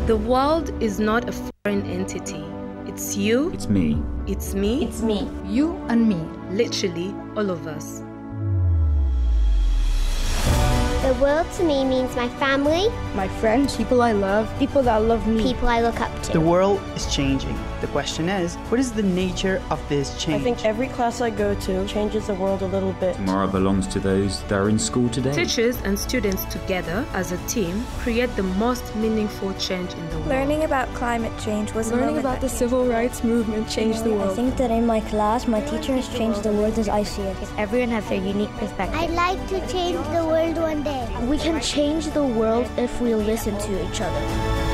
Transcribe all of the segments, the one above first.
The world is not a foreign entity. It's you. It's me. It's me. It's me. You and me. Literally, all of us. The world to me means my family, My friends, people I love, people that love me. people I look up to. The world is changing. The question is, what is the nature of this change? I think every class I go to changes the world a little bit. Tomorrow belongs to those that are in school today. Teachers and students together as a team create the most meaningful change in the world. Learning about climate change was Learning about the civil rights movement changed the I world. think that in my class, my teacher has changed the world as I see it. Everyone has their unique perspective. I'd like to change the world one day. We can change the world if we listen to each other.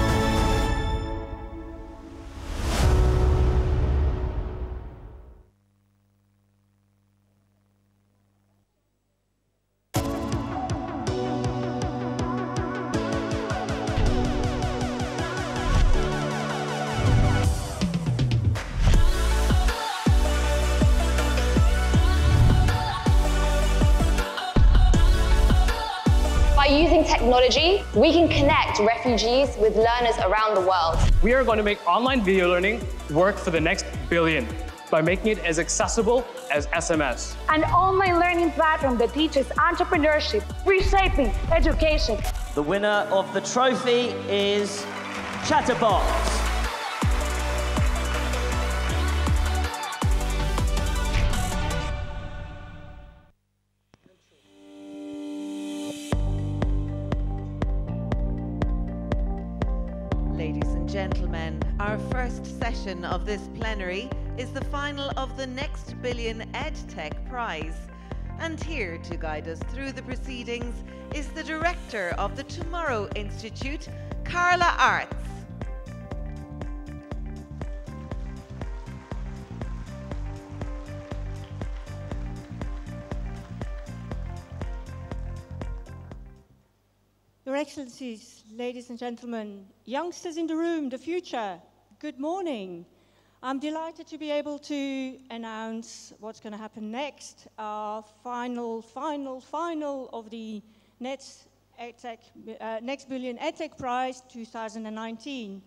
By using technology, we can connect refugees with learners around the world. We are going to make online video learning work for the next billion by making it as accessible as SMS. An online learning platform that teaches entrepreneurship, reshaping education. The winner of the trophy is Chatterbox. Ladies and gentlemen, our first session of this plenary is the final of the Next Billion EdTech Prize. And here to guide us through the proceedings is the director of the Tomorrow Institute, Carla Arts. Your Excellencies, ladies and gentlemen, youngsters in the room, the future, good morning. I'm delighted to be able to announce what's going to happen next, our final of the Next Billion EdTech Prize 2019.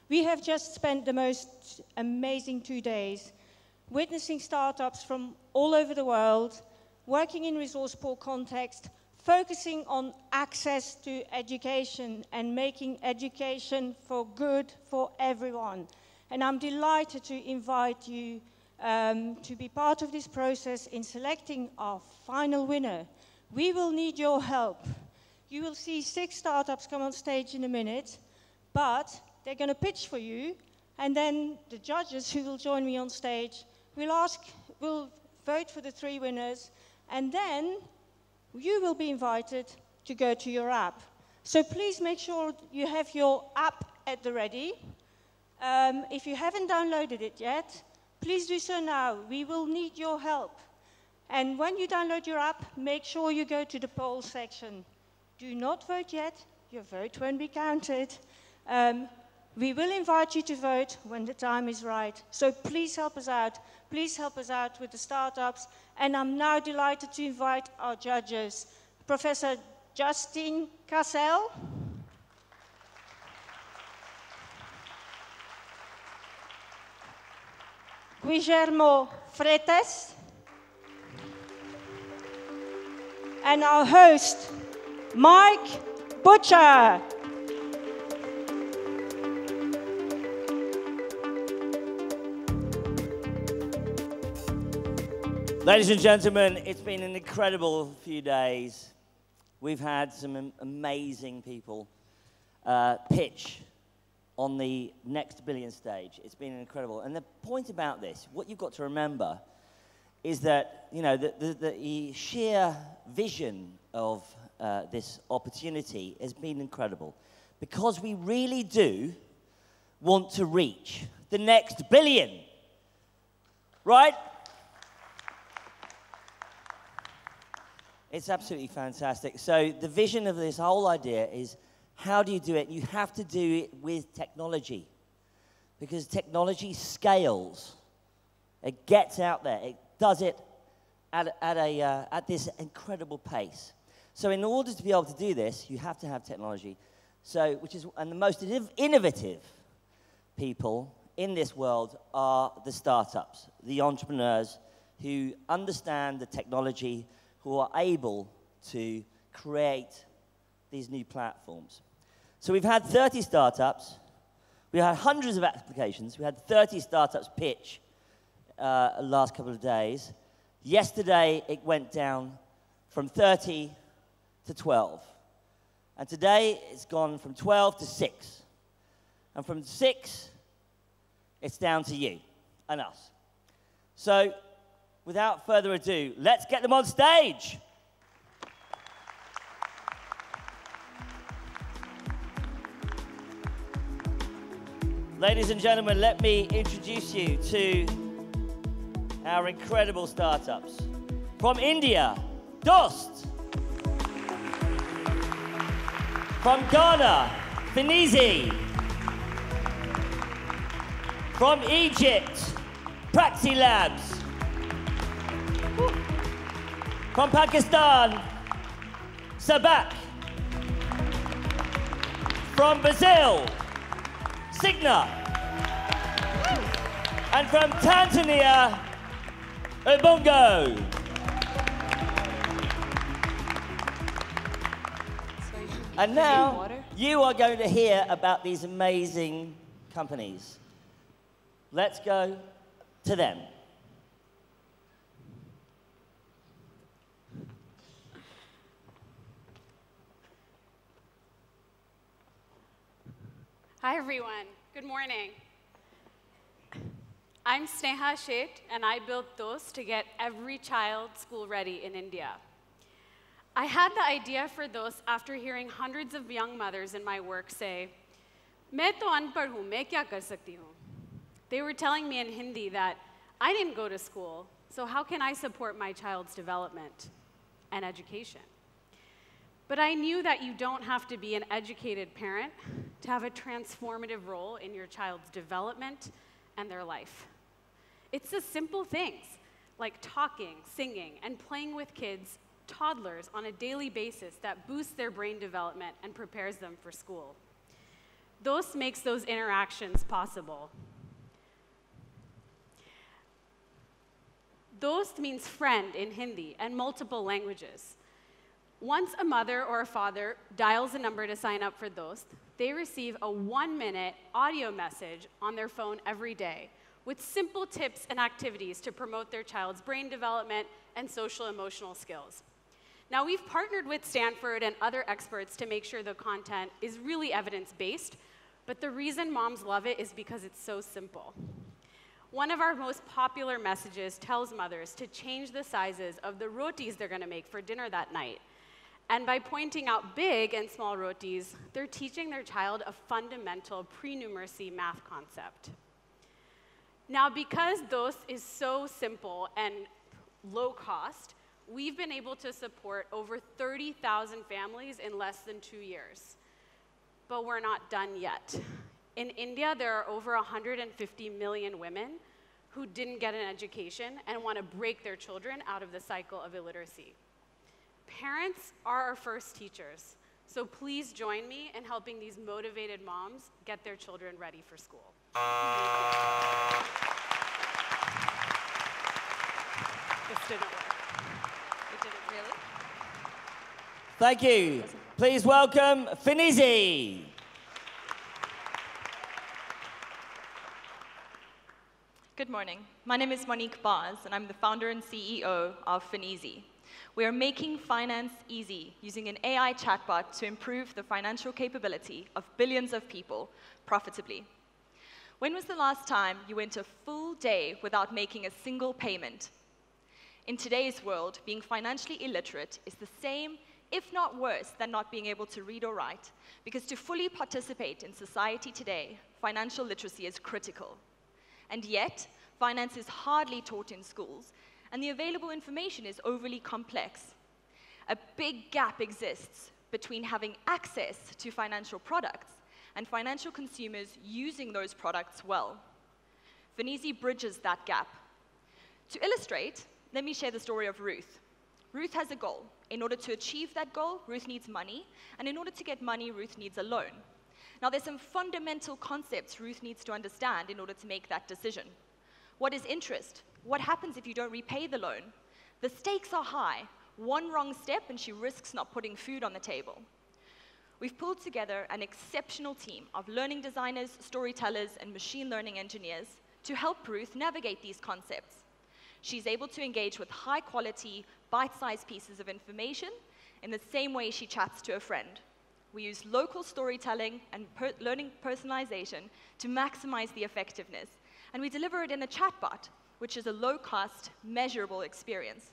We have just spent the most amazing 2 days witnessing startups from all over the world, working in resource-poor context, focusing on access to education and making education for good for everyone. And I'm delighted to invite you to be part of this process in selecting our final winner. We will need your help. You will see 6 startups come on stage in a minute, but they're going to pitch for you, and then the judges who will join me on stage will vote for the 3 winners, and then you will be invited to go to your app. So please make sure you have your app at the ready. If you haven't downloaded it yet, please do so now. We will need your help. And when you download your app, make sure you go to the poll section. Do not vote yet. Your vote won't be counted. We will invite you to vote when the time is right. So please help us out. Please help us out with the startups. And I'm now delighted to invite our judges, Professor Justine Cassel, Guillermo Freitas, and our host, Mike Butcher. Ladies and gentlemen, it's been an incredible few days. We've had some amazing people pitch on the Next Billion stage. It's been incredible. And the point about this, what you've got to remember, is that the sheer vision of this opportunity has been incredible, because we really do want to reach the next billion, right? It's absolutely fantastic. So the vision of this whole idea is, how do you do it? You have to do it with technology, because technology scales. It gets out there. It does it at this incredible pace. So in order to be able to do this, you have to have technology. And the most innovative people in this world are the startups, the entrepreneurs who understand the technology, who are able to create these new platforms. So we've had 30 startups. We had hundreds of applications. We had 30 startups pitch the last couple of days. Yesterday, it went down from 30 to 12. And today, it's gone from 12 to 6. And from 6, it's down to you and us. So, without further ado, let's get them on stage. Ladies and gentlemen, let me introduce you to our incredible startups. From India, Dost. From Ghana, Finizi. From Egypt, Praxi Labs. From Pakistan, Sabak. From Brazil, Signa. And from Tanzania, Ubungo. And now, you are going to hear about these amazing companies. Let's go to them. Hi, everyone. Good morning. I'm Sneha Sheth, and I built Dost to get every child school ready in India. I had the idea for Dost after hearing hundreds of young mothers in my work say, "Main to anpad hu, main kya kar sakti hu?" They were telling me in Hindi that I didn't go to school, so how can I support my child's development and education? But I knew that you don't have to be an educated parent to have a transformative role in your child's development and their life. It's the simple things like talking, singing, and playing with kids, toddlers, on a daily basis that boosts their brain development and prepares them for school. Dost makes those interactions possible. Dost means friend in Hindi and multiple languages. Once a mother or a father dials a number to sign up for Dost, they receive a 1-minute audio message on their phone every day with simple tips and activities to promote their child's brain development and social-emotional skills. Now, we've partnered with Stanford and other experts to make sure the content is really evidence-based, but the reason moms love it is because it's so simple. One of our most popular messages tells mothers to change the sizes of the rotis they're going to make for dinner that night. And by pointing out big and small rotis, they're teaching their child a fundamental pre-numeracy math concept. Now, because Dost is so simple and low cost, we've been able to support over 30,000 families in less than 2 years. But we're not done yet. In India, there are over 150 million women who didn't get an education and want to break their children out of the cycle of illiteracy. Parents are our first teachers, so please join me in helping these motivated moms get their children ready for school. This didn't work. It didn't really? Thank you. Please welcome Finizi. Good morning. My name is Monique Baz, and I'm the founder and CEO of Finizi. We are making finance easy using an AI chatbot to improve the financial capability of billions of people profitably. When was the last time you went a full day without making a single payment? In today's world, being financially illiterate is the same, if not worse, than not being able to read or write, because to fully participate in society today, financial literacy is critical. And yet, finance is hardly taught in schools, and the available information is overly complex. A big gap exists between having access to financial products and financial consumers using those products well. Finizi bridges that gap. To illustrate, let me share the story of Ruth. Ruth has a goal. In order to achieve that goal, Ruth needs money. And in order to get money, Ruth needs a loan. Now, there's some fundamental concepts Ruth needs to understand in order to make that decision. What is interest? What happens if you don't repay the loan? The stakes are high. One wrong step and she risks not putting food on the table. We've pulled together an exceptional team of learning designers, storytellers, and machine learning engineers to help Ruth navigate these concepts. She's able to engage with high-quality, bite-sized pieces of information in the same way she chats to a friend. We use local storytelling and learning personalization to maximize the effectiveness. And we deliver it in a chatbot, which is a low-cost, measurable experience.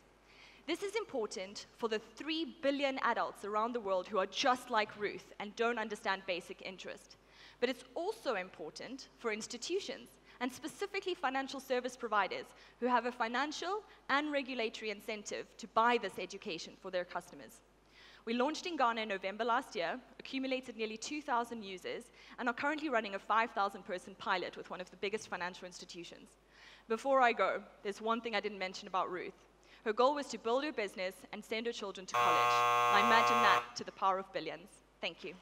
This is important for the 3 billion adults around the world who are just like Ruth and don't understand basic interest. But it's also important for institutions, and specifically financial service providers who have a financial and regulatory incentive to buy this education for their customers. We launched in Ghana in November last year, accumulated nearly 2,000 users, and are currently running a 5,000-person pilot with one of the biggest financial institutions. Before I go, there's one thing I didn't mention about Ruth. Her goal was to build her business and send her children to college. I imagine that to the power of billions. Thank you.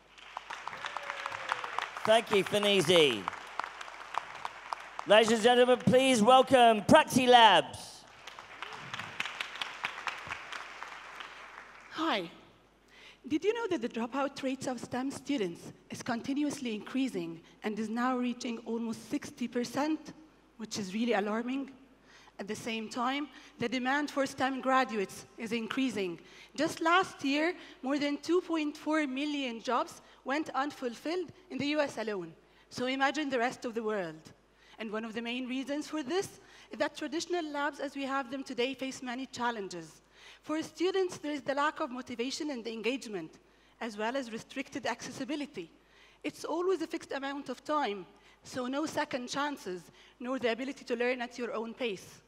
Thank you, Fenizi. Ladies and gentlemen, please welcome Praxi Labs. Hi. Did you know that the dropout rates of STEM students is continuously increasing and is now reaching almost 60%, which is really alarming? At the same time, the demand for STEM graduates is increasing. Just last year, more than 2.4 million jobs went unfulfilled in the US alone. So imagine the rest of the world. And one of the main reasons for this is that traditional labs as we have them today face many challenges. For students, there is the lack of motivation and engagement, as well as restricted accessibility. It's always a fixed amount of time, so no second chances, nor the ability to learn at your own pace.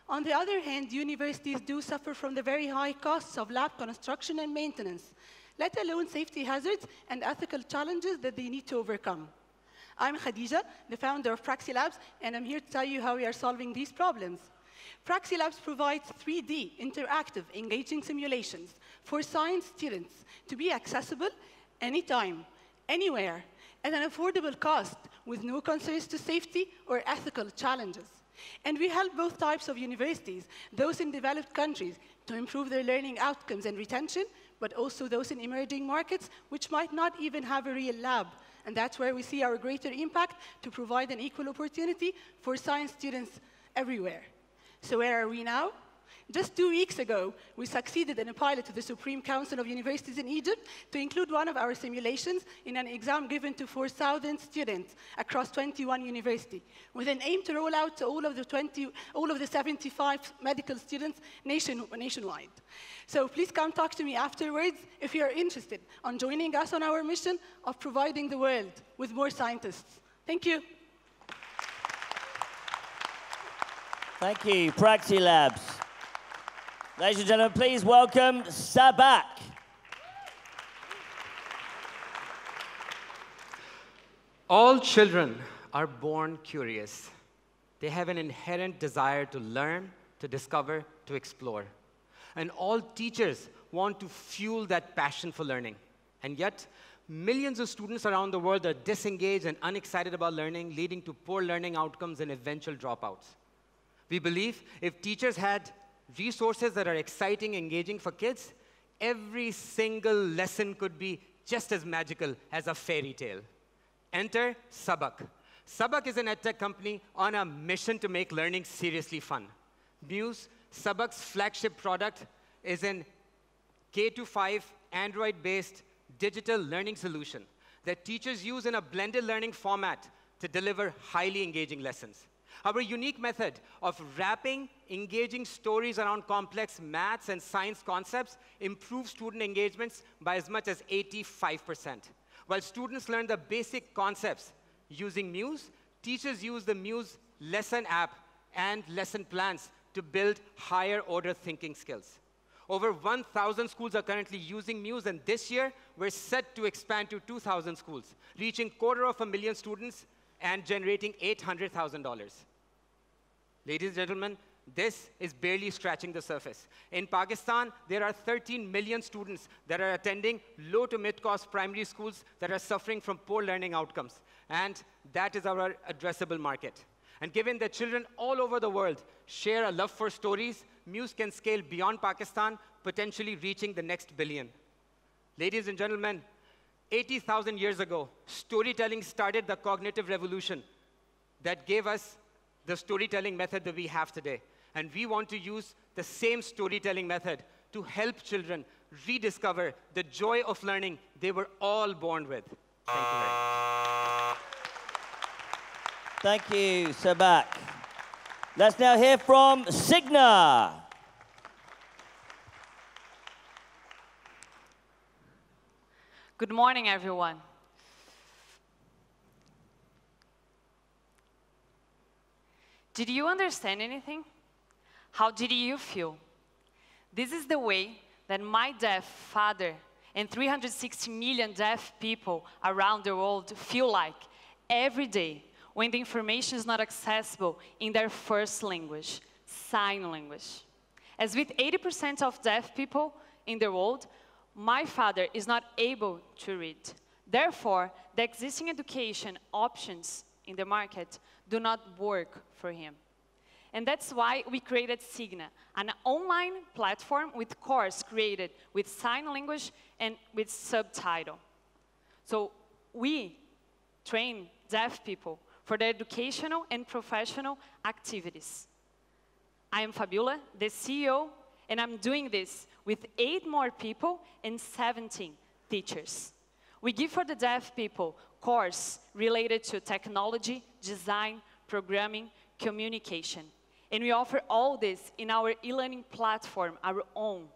On the other hand, universities do suffer from the very high costs of lab construction and maintenance, let alone safety hazards and ethical challenges that they need to overcome. I'm Khadija, the founder of Praxi Labs, and I'm here to tell you how we are solving these problems. Praxi Labs provides 3D, interactive, engaging simulations for science students to be accessible anytime, anywhere, at an affordable cost with no concerns to safety or ethical challenges. And we help both types of universities, those in developed countries, to improve their learning outcomes and retention, but also those in emerging markets, which might not even have a real lab. And that's where we see our greater impact to provide an equal opportunity for science students everywhere. So where are we now? Just 2 weeks ago, we succeeded in a pilot to the Supreme Council of Universities in Egypt to include one of our simulations in an exam given to 4,000 students across 21 universities, with an aim to roll out to all of the 75 medical students nationwide. So please come talk to me afterwards if you're interested in joining us on our mission of providing the world with more scientists. Thank you. Thank you, Praxi Labs. Ladies and gentlemen, please welcome Sabak. All children are born curious. They have an inherent desire to learn, to discover, to explore. And all teachers want to fuel that passion for learning. And yet, millions of students around the world are disengaged and unexcited about learning, leading to poor learning outcomes and eventual dropouts. We believe if teachers had resources that are exciting, engaging for kids, every single lesson could be just as magical as a fairy tale. Enter Sabak. Sabak is an EdTech company on a mission to make learning seriously fun. Muse, Sabak's flagship product, is an K-5 Android-based digital learning solution that teachers use in a blended learning format to deliver highly engaging lessons. Our unique method of wrapping engaging stories around complex maths and science concepts improves student engagements by as much as 85%. While students learn the basic concepts using Muse, teachers use the Muse lesson app and lesson plans to build higher order thinking skills. Over 1,000 schools are currently using Muse, and this year we're set to expand to 2,000 schools, reaching 250,000 students and generating $800,000. Ladies and gentlemen, This is barely scratching the surface. In Pakistan, there are 13 million students that are attending low to mid-cost primary schools that are suffering from poor learning outcomes. And that is our addressable market. And given that children all over the world share a love for stories, Muse can scale beyond Pakistan, potentially reaching the next billion. Ladies and gentlemen, 80,000 years ago, storytelling started the cognitive revolution that gave us the storytelling method that we have today. And we want to use the same storytelling method to help children rediscover the joy of learning they were all born with. Thank you very much. Thank you, Sabak. Let's now hear from Signa. Good morning, everyone. Did you understand anything? How did you feel? This is the way that my deaf father and 360 million deaf people around the world feel like every day when the information is not accessible in their first language, sign language. As with 80% of deaf people in the world, my father is not able to read. Therefore, the existing education options in the market do not work for him. And that's why we created Signa, an online platform with course created with sign language and with subtitle. So we train deaf people for their educational and professional activities. I am Fabiola, the CEO, and I'm doing this with 8 more people and 17 teachers. We give for the deaf people course related to technology, design, programming, communication. And we offer all this in our e-learning platform, our own,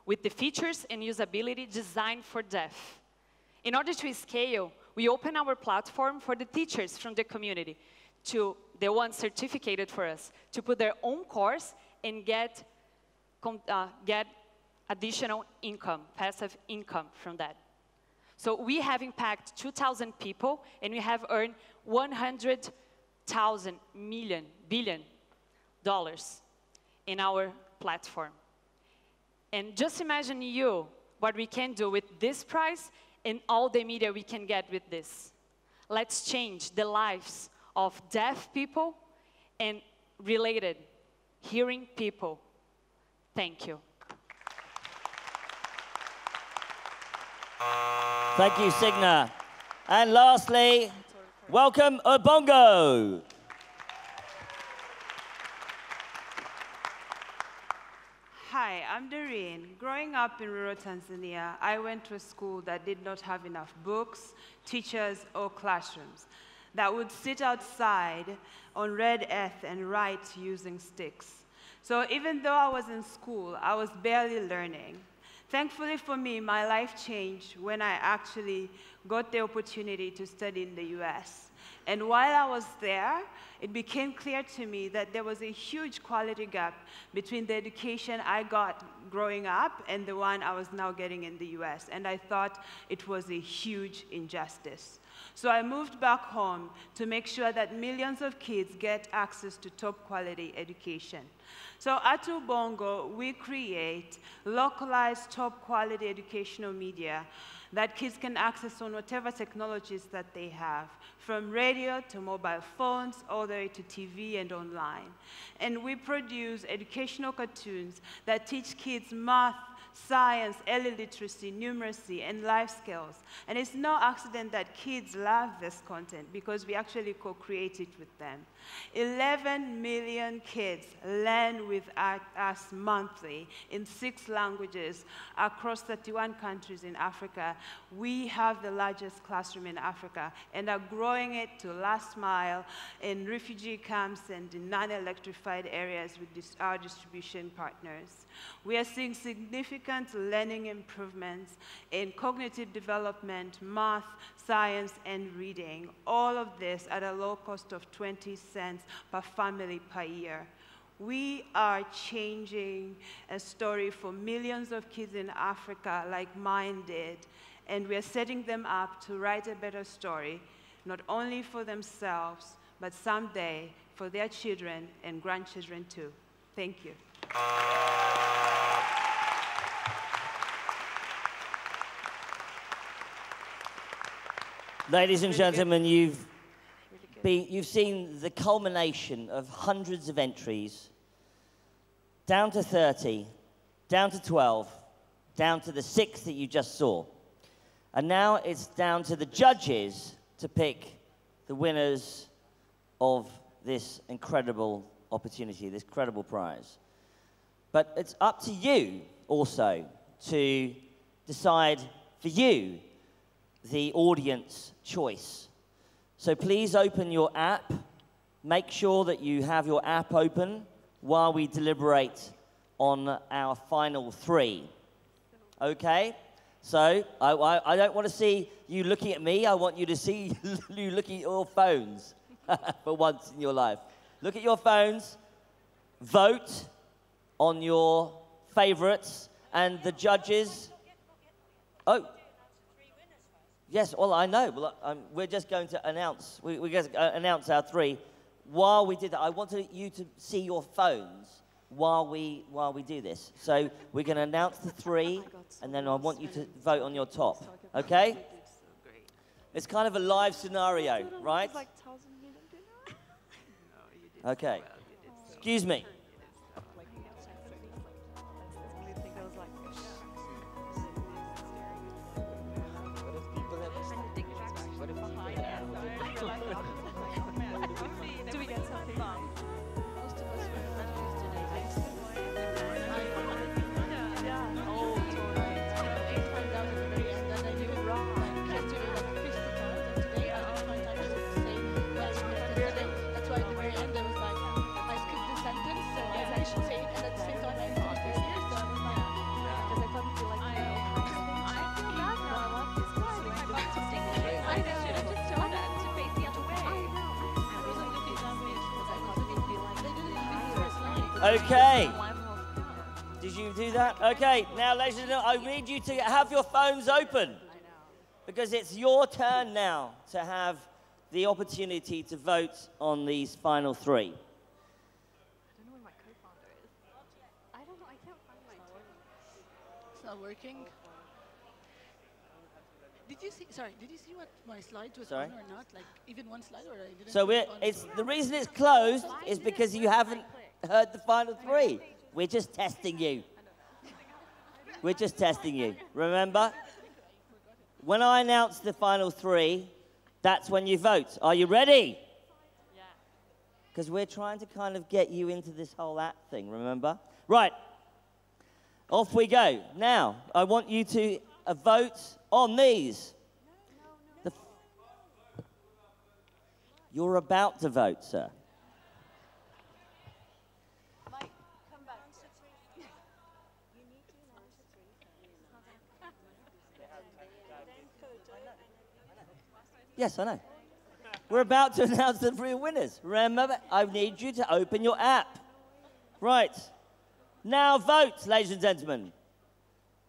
with the features and usability designed for deaf. In order to scale, we open our platform for the teachers from the community, to the ones certificated for us, to put their own course and get additional income, passive income from that. So we have impacted 2,000 people, and we have earned $100,000 billion in our platform. And just imagine what we can do with this price and all the media we can get with this. Let's change the lives of deaf people and related hearing people. Thank you. Thank you, Signa. And lastly, welcome Obongo. Hi, I'm Doreen. Growing up in rural Tanzania, I went to a school that did not have enough books, teachers, or classrooms, that would sit outside on red earth and write using sticks. So even though I was in school, I was barely learning. Thankfully for me, my life changed when I actually got the opportunity to study in the US. And while I was there, it became clear to me that there was a huge quality gap between the education I got growing up and the one I was now getting in the US. And I thought it was a huge injustice. So I moved back home to make sure that millions of kids get access to top quality education. So at Ubongo, we create localized top quality educational media that kids can access on whatever technologies that they have, from radio to mobile phones, all the way to TV and online. And we produce educational cartoons that teach kids math, science, early literacy, numeracy, and life skills. And it's no accident that kids love this content because we actually co-create it with them. 11 million kids learn with us monthly in 6 languages across 31 countries in Africa. We have the largest classroom in Africa and are growing it to last mile in refugee camps and in non-electrified areas with our distribution partners. We are seeing significant learning improvements in cognitive development, math, science, and reading. All of this at a low cost of 20 cents per family per year. We are changing a story for millions of kids in Africa like mine did, and we are setting them up to write a better story, not only for themselves, but someday for their children and grandchildren too. Thank you. Ladies and gentlemen, you've seen the culmination of hundreds of entries, down to 30, down to 12, down to the 6 that you just saw. And now it's down to the judges to pick the winners of this incredible opportunity, this incredible prize. But it's up to you also to decide for you the audience choice. So please open your app. Make sure that you have your app open while we deliberate on our final 3. Okay? So I don't want to see you looking at me. I want you to see you looking at your phones for once in your life. Look at your phones. Vote on your favorites. And the judges... Oh. Yes, well, I know. Well, we're just going to announce. We're going to announce our 3. While we did that, I wanted you to see your phones while we do this. So we're going to announce the 3, and then I want you to vote on your top. Okay? It's kind of a live scenario, right? Okay. Excuse me. Do we get something wrong? Most of us were confused today. Yeah. Oh, totally. 8 times out at the very end, and I knew it wrong. Like yesterday, like 50 times, and today I didn't find time to say well connected. That's why at the very end I was like, I skipped the sentence, so I should say it, and at the same time I finished this here, so I was like, because I thought it'd be like, I feel bad now. I want this guy. I want to stick with it. I should have just shown that to face the other way. Okay. Did you do that? Okay. Now, ladies and gentlemen, I need you to have your phones open. Because it's your turn now to have the opportunity to vote on these final 3. I don't know where my co-founder is. I don't know. I can't find my turn. It's not working. Did you see what my slides was on or not? Like even one slide, or I didn't? So the reason it's closed is because you haven't heard the final 3. We're just testing you. We're just testing you. Remember? When I announce the final 3, that's when you vote. Are you ready? Yeah. Because we're trying to kind of get you into this whole app thing, remember? Right. Off we go. Now, I want you to vote on these. You're about to vote, sir. Mike, come back. Yes, I know. We're about to announce the 3 winners. Remember, I need you to open your app. Right. Now vote, ladies and gentlemen,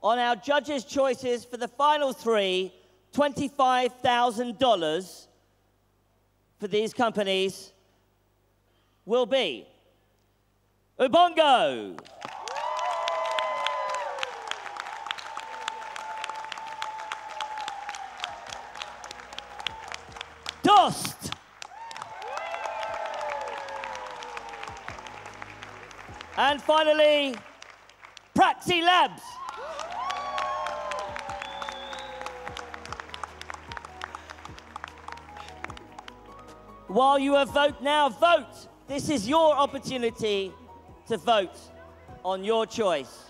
on our judges' choices for the final 3, $25,000 for these companies will be Ubongo, Dost, and finally, Praxi Labs. While you are vote now, vote. This is your opportunity to vote on your choice.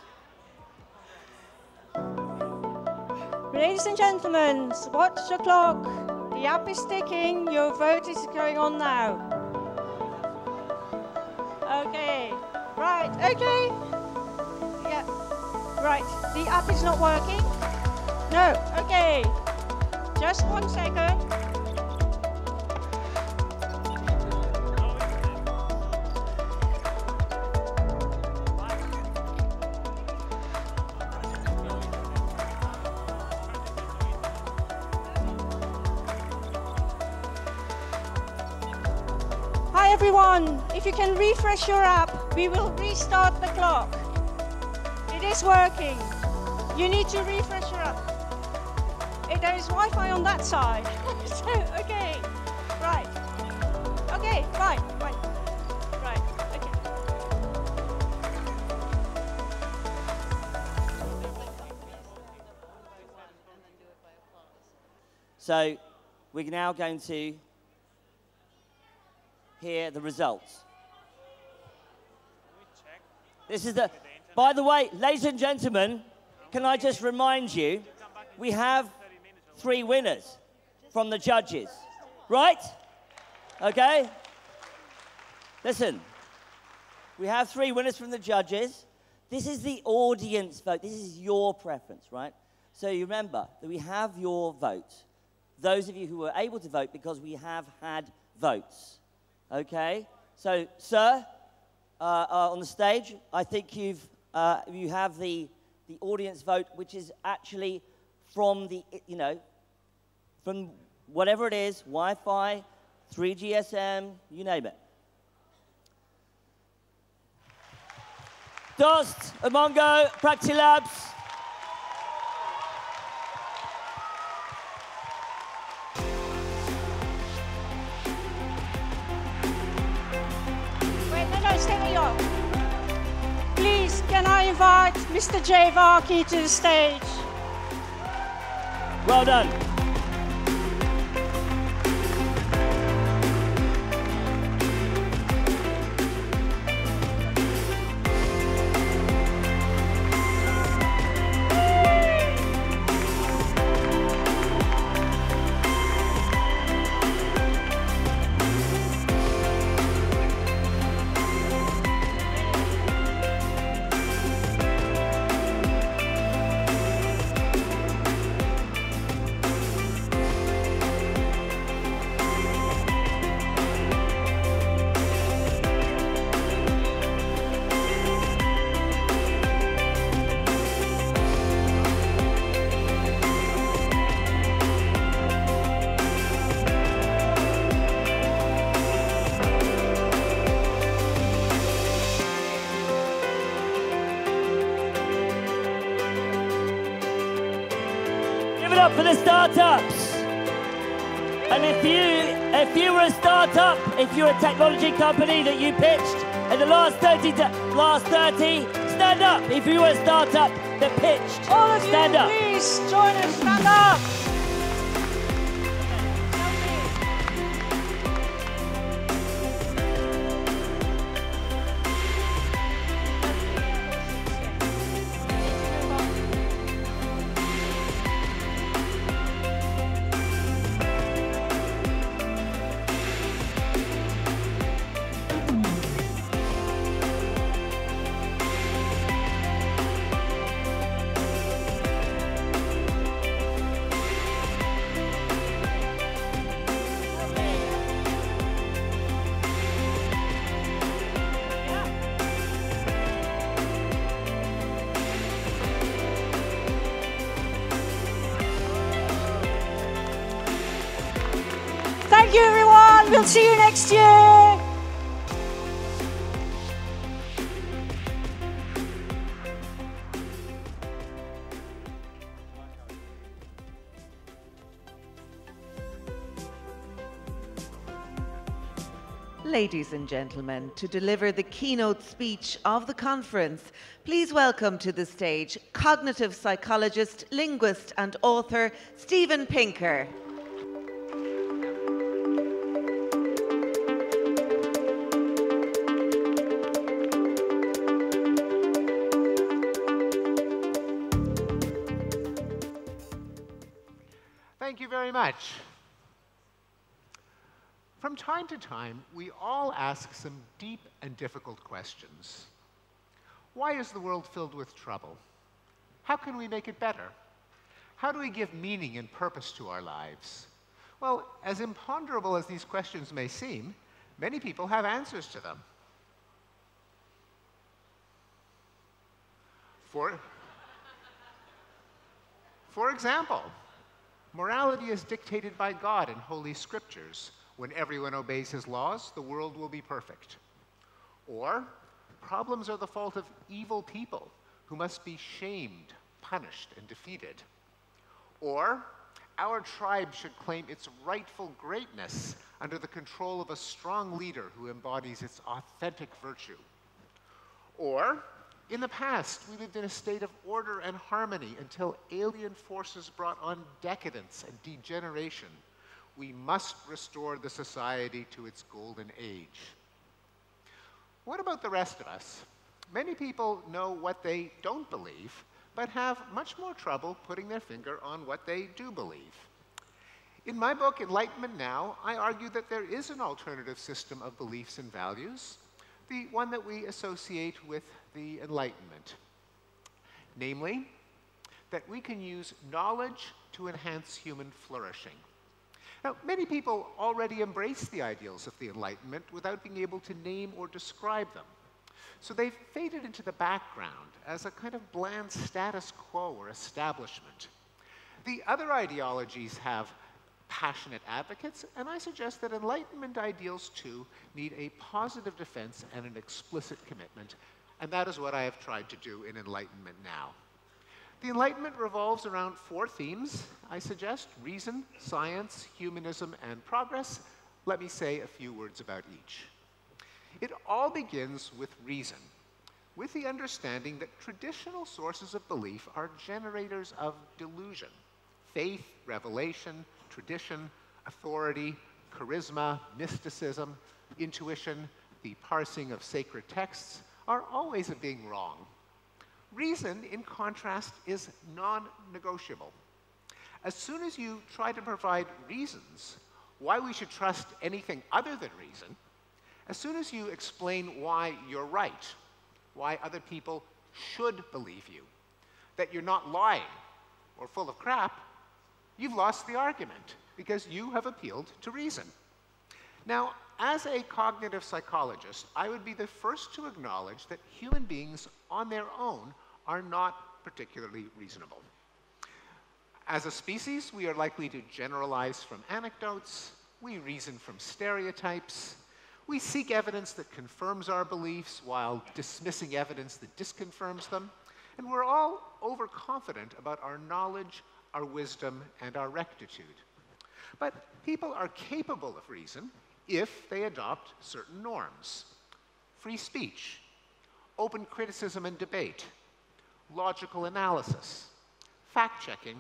Ladies and gentlemen, watch the clock. The app is ticking. Your vote is going on now. Okay. Right. Okay. Yeah. Right. The app is not working. No. Okay. Just 1 second. Hi everyone, if you can refresh your app. We will restart the clock. It is working. You need to refresh your app. There is Wi-Fi on that side. So, okay, right. Okay, right, okay. So we're now going to hear the results. This is the, by the way, ladies and gentlemen, can I just remind you, we have 3 winners from the judges, right? Okay? Listen, we have 3 winners from the judges. This is the audience vote. This is your preference, right? So you remember that we have your vote. Those of you who were able to vote, because we have had votes. Okay? So, sir, on the stage, I think you have the audience vote, which is actually from the, from whatever it is, Wi-Fi, 3GSM, you name it. Dost, Amongo, Practilabs. Stay where you are. Please, can I invite Mr. Jay Varkey to the stage? Well done. Up for the startups. And if you were a startup, if you're a technology company that you pitched in the last 30, stand up. If you were a startup that pitched, all of stand you, up. Please join us, stand up. Thank you, everyone. We'll see you next year. Ladies and gentlemen, to deliver the keynote speech of the conference, please welcome to the stage cognitive psychologist, linguist and author Steven Pinker. Thank you very much. From time to time, we all ask some deep and difficult questions. Why is the world filled with trouble? How can we make it better? How do we give meaning and purpose to our lives? Well, as imponderable as these questions may seem, many people have answers to them. For example, morality is dictated by God in Holy Scriptures. When everyone obeys his laws, the world will be perfect. Or, problems are the fault of evil people who must be shamed, punished, and defeated. Or our tribe should claim its rightful greatness under the control of a strong leader who embodies its authentic virtue. Or, in the past, we lived in a state of order and harmony until alien forces brought on decadence and degeneration. We must restore the society to its golden age. What about the rest of us? Many people know what they don't believe, but have much more trouble putting their finger on what they do believe. In my book, Enlightenment Now, I argue that there is an alternative system of beliefs and values, the one that we associate with the Enlightenment. Namely, that we can use knowledge to enhance human flourishing. Now, many people already embrace the ideals of the Enlightenment without being able to name or describe them. So they've faded into the background as a kind of bland status quo or establishment. The other ideologies have passionate advocates, and I suggest that Enlightenment ideals, too, need a positive defense and an explicit commitment, and that is what I have tried to do in Enlightenment Now. The Enlightenment revolves around 4 themes, I suggest: reason, science, humanism, and progress. Let me say a few words about each. It all begins with reason, with the understanding that traditional sources of belief are generators of delusion. Faith, revelation, tradition, authority, charisma, mysticism, intuition, the parsing of sacred texts are always being wrong. Reason, in contrast, is non-negotiable. As soon as you try to provide reasons why we should trust anything other than reason, as soon as you explain why you're right, why other people should believe you, that you're not lying or full of crap, you've lost the argument because you have appealed to reason. Now, as a cognitive psychologist, I would be the first to acknowledge that human beings on their own are not particularly reasonable. As a species, we are likely to generalize from anecdotes, we reason from stereotypes, we seek evidence that confirms our beliefs while dismissing evidence that disconfirms them, and we're all overconfident about our knowledge, our wisdom, and our rectitude. But people are capable of reason if they adopt certain norms: free speech, open criticism and debate, logical analysis, fact-checking,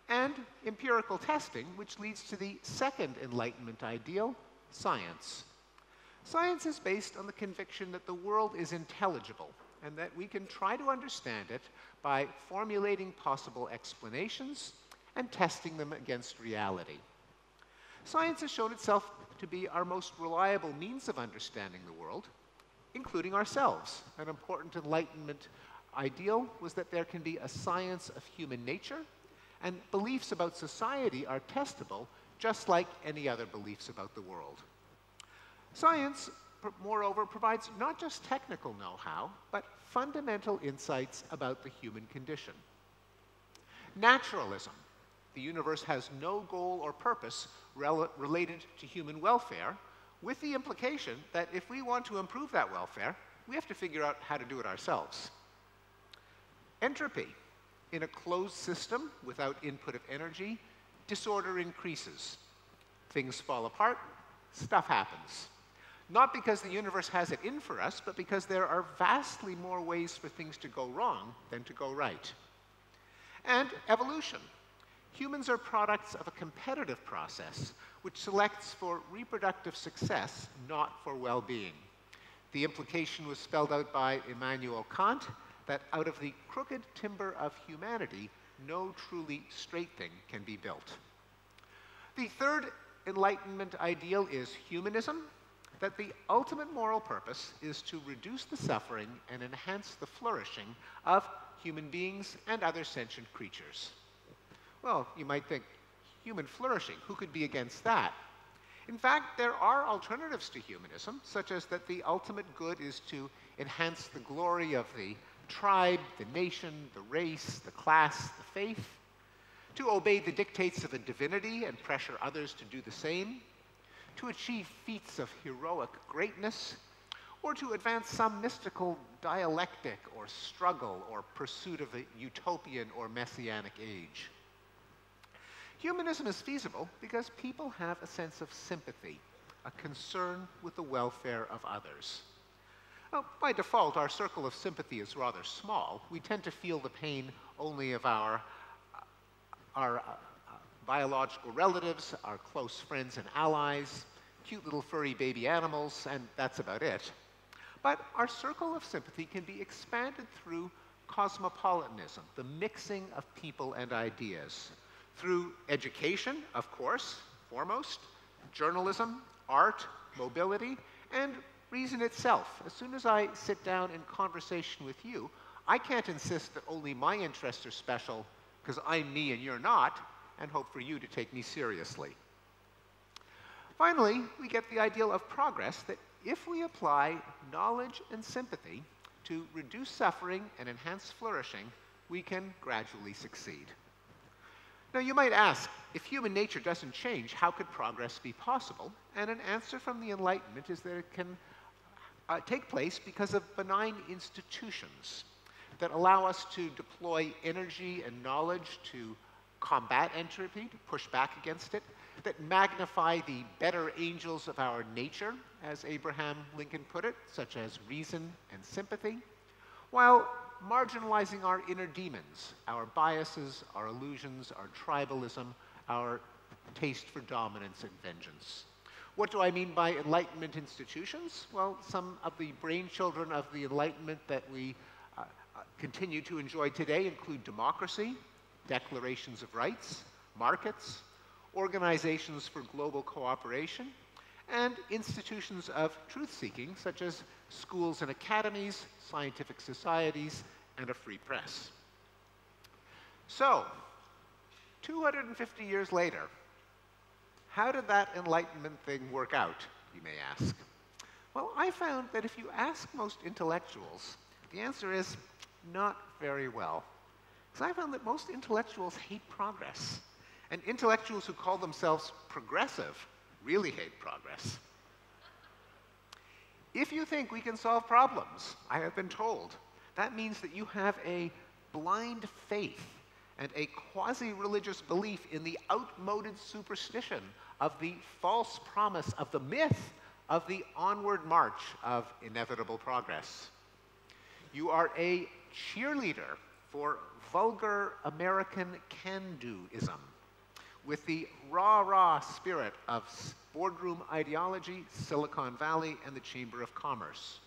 and empirical testing, which leads to the second Enlightenment ideal, science. Science is based on the conviction that the world is intelligible and that we can try to understand it by formulating possible explanations and testing them against reality. Science has shown itself to be our most reliable means of understanding the world, including ourselves. An important Enlightenment ideal was that there can be a science of human nature, and beliefs about society are testable just like any other beliefs about the world. Science, moreover, provides not just technical know-how, but fundamental insights about the human condition. Naturalism: the universe has no goal or purpose related to human welfare, with the implication that if we want to improve that welfare, we have to figure out how to do it ourselves. Entropy: in a closed system without input of energy, disorder increases. Things fall apart, stuff happens. Not because the universe has it in for us, but because there are vastly more ways for things to go wrong than to go right. And evolution: humans are products of a competitive process which selects for reproductive success, not for well-being. The implication was spelled out by Immanuel Kant that out of the crooked timber of humanity, no truly straight thing can be built. The third Enlightenment ideal is humanism, that the ultimate moral purpose is to reduce the suffering and enhance the flourishing of human beings and other sentient creatures. Well, you might think, human flourishing, who could be against that? In fact, there are alternatives to humanism, such as that the ultimate good is to enhance the glory of the tribe, the nation, the race, the class, the faith, to obey the dictates of a divinity and pressure others to do the same, to achieve feats of heroic greatness, or to advance some mystical dialectic or struggle or pursuit of a utopian or messianic age. Humanism is feasible because people have a sense of sympathy, a concern with the welfare of others. Well, by default, our circle of sympathy is rather small. We tend to feel the pain only of our biological relatives, our close friends and allies, cute little furry baby animals, and that's about it. But our circle of sympathy can be expanded through cosmopolitanism, the mixing of people and ideas, through education, of course, foremost, journalism, art, mobility, and reason itself. As soon as I sit down in conversation with you, I can't insist that only my interests are special because I'm me and you're not, and hope for you to take me seriously. Finally, we get the ideal of progress that if we apply knowledge and sympathy to reduce suffering and enhance flourishing, we can gradually succeed. Now, you might ask, if human nature doesn't change, how could progress be possible? And an answer from the Enlightenment is that it can take place because of benign institutions that allow us to deploy energy and knowledge to combat entropy, to push back against it, that magnify the better angels of our nature, as Abraham Lincoln put it, such as reason and sympathy, while marginalizing our inner demons, our biases, our illusions, our tribalism, our taste for dominance and vengeance. What do I mean by Enlightenment institutions? Well, some of the brainchildren of the Enlightenment that we continue to enjoy today include democracy, declarations of rights, markets, organizations for global cooperation, and institutions of truth-seeking, such as schools and academies, scientific societies, and a free press. So, 250 years later, how did that Enlightenment thing work out, you may ask? Well, I found that if you ask most intellectuals, the answer is not very well. Because I found that most intellectuals hate progress. And intellectuals who call themselves progressive really hate progress. If you think we can solve problems, I have been told, that means that you have a blind faith and a quasi-religious belief in the outmoded superstition of the false promise of the myth of the onward march of inevitable progress. You are a cheerleader for vulgar American can-doism, with the rah-rah spirit of boardroom ideology, Silicon Valley, and the Chamber of Commerce.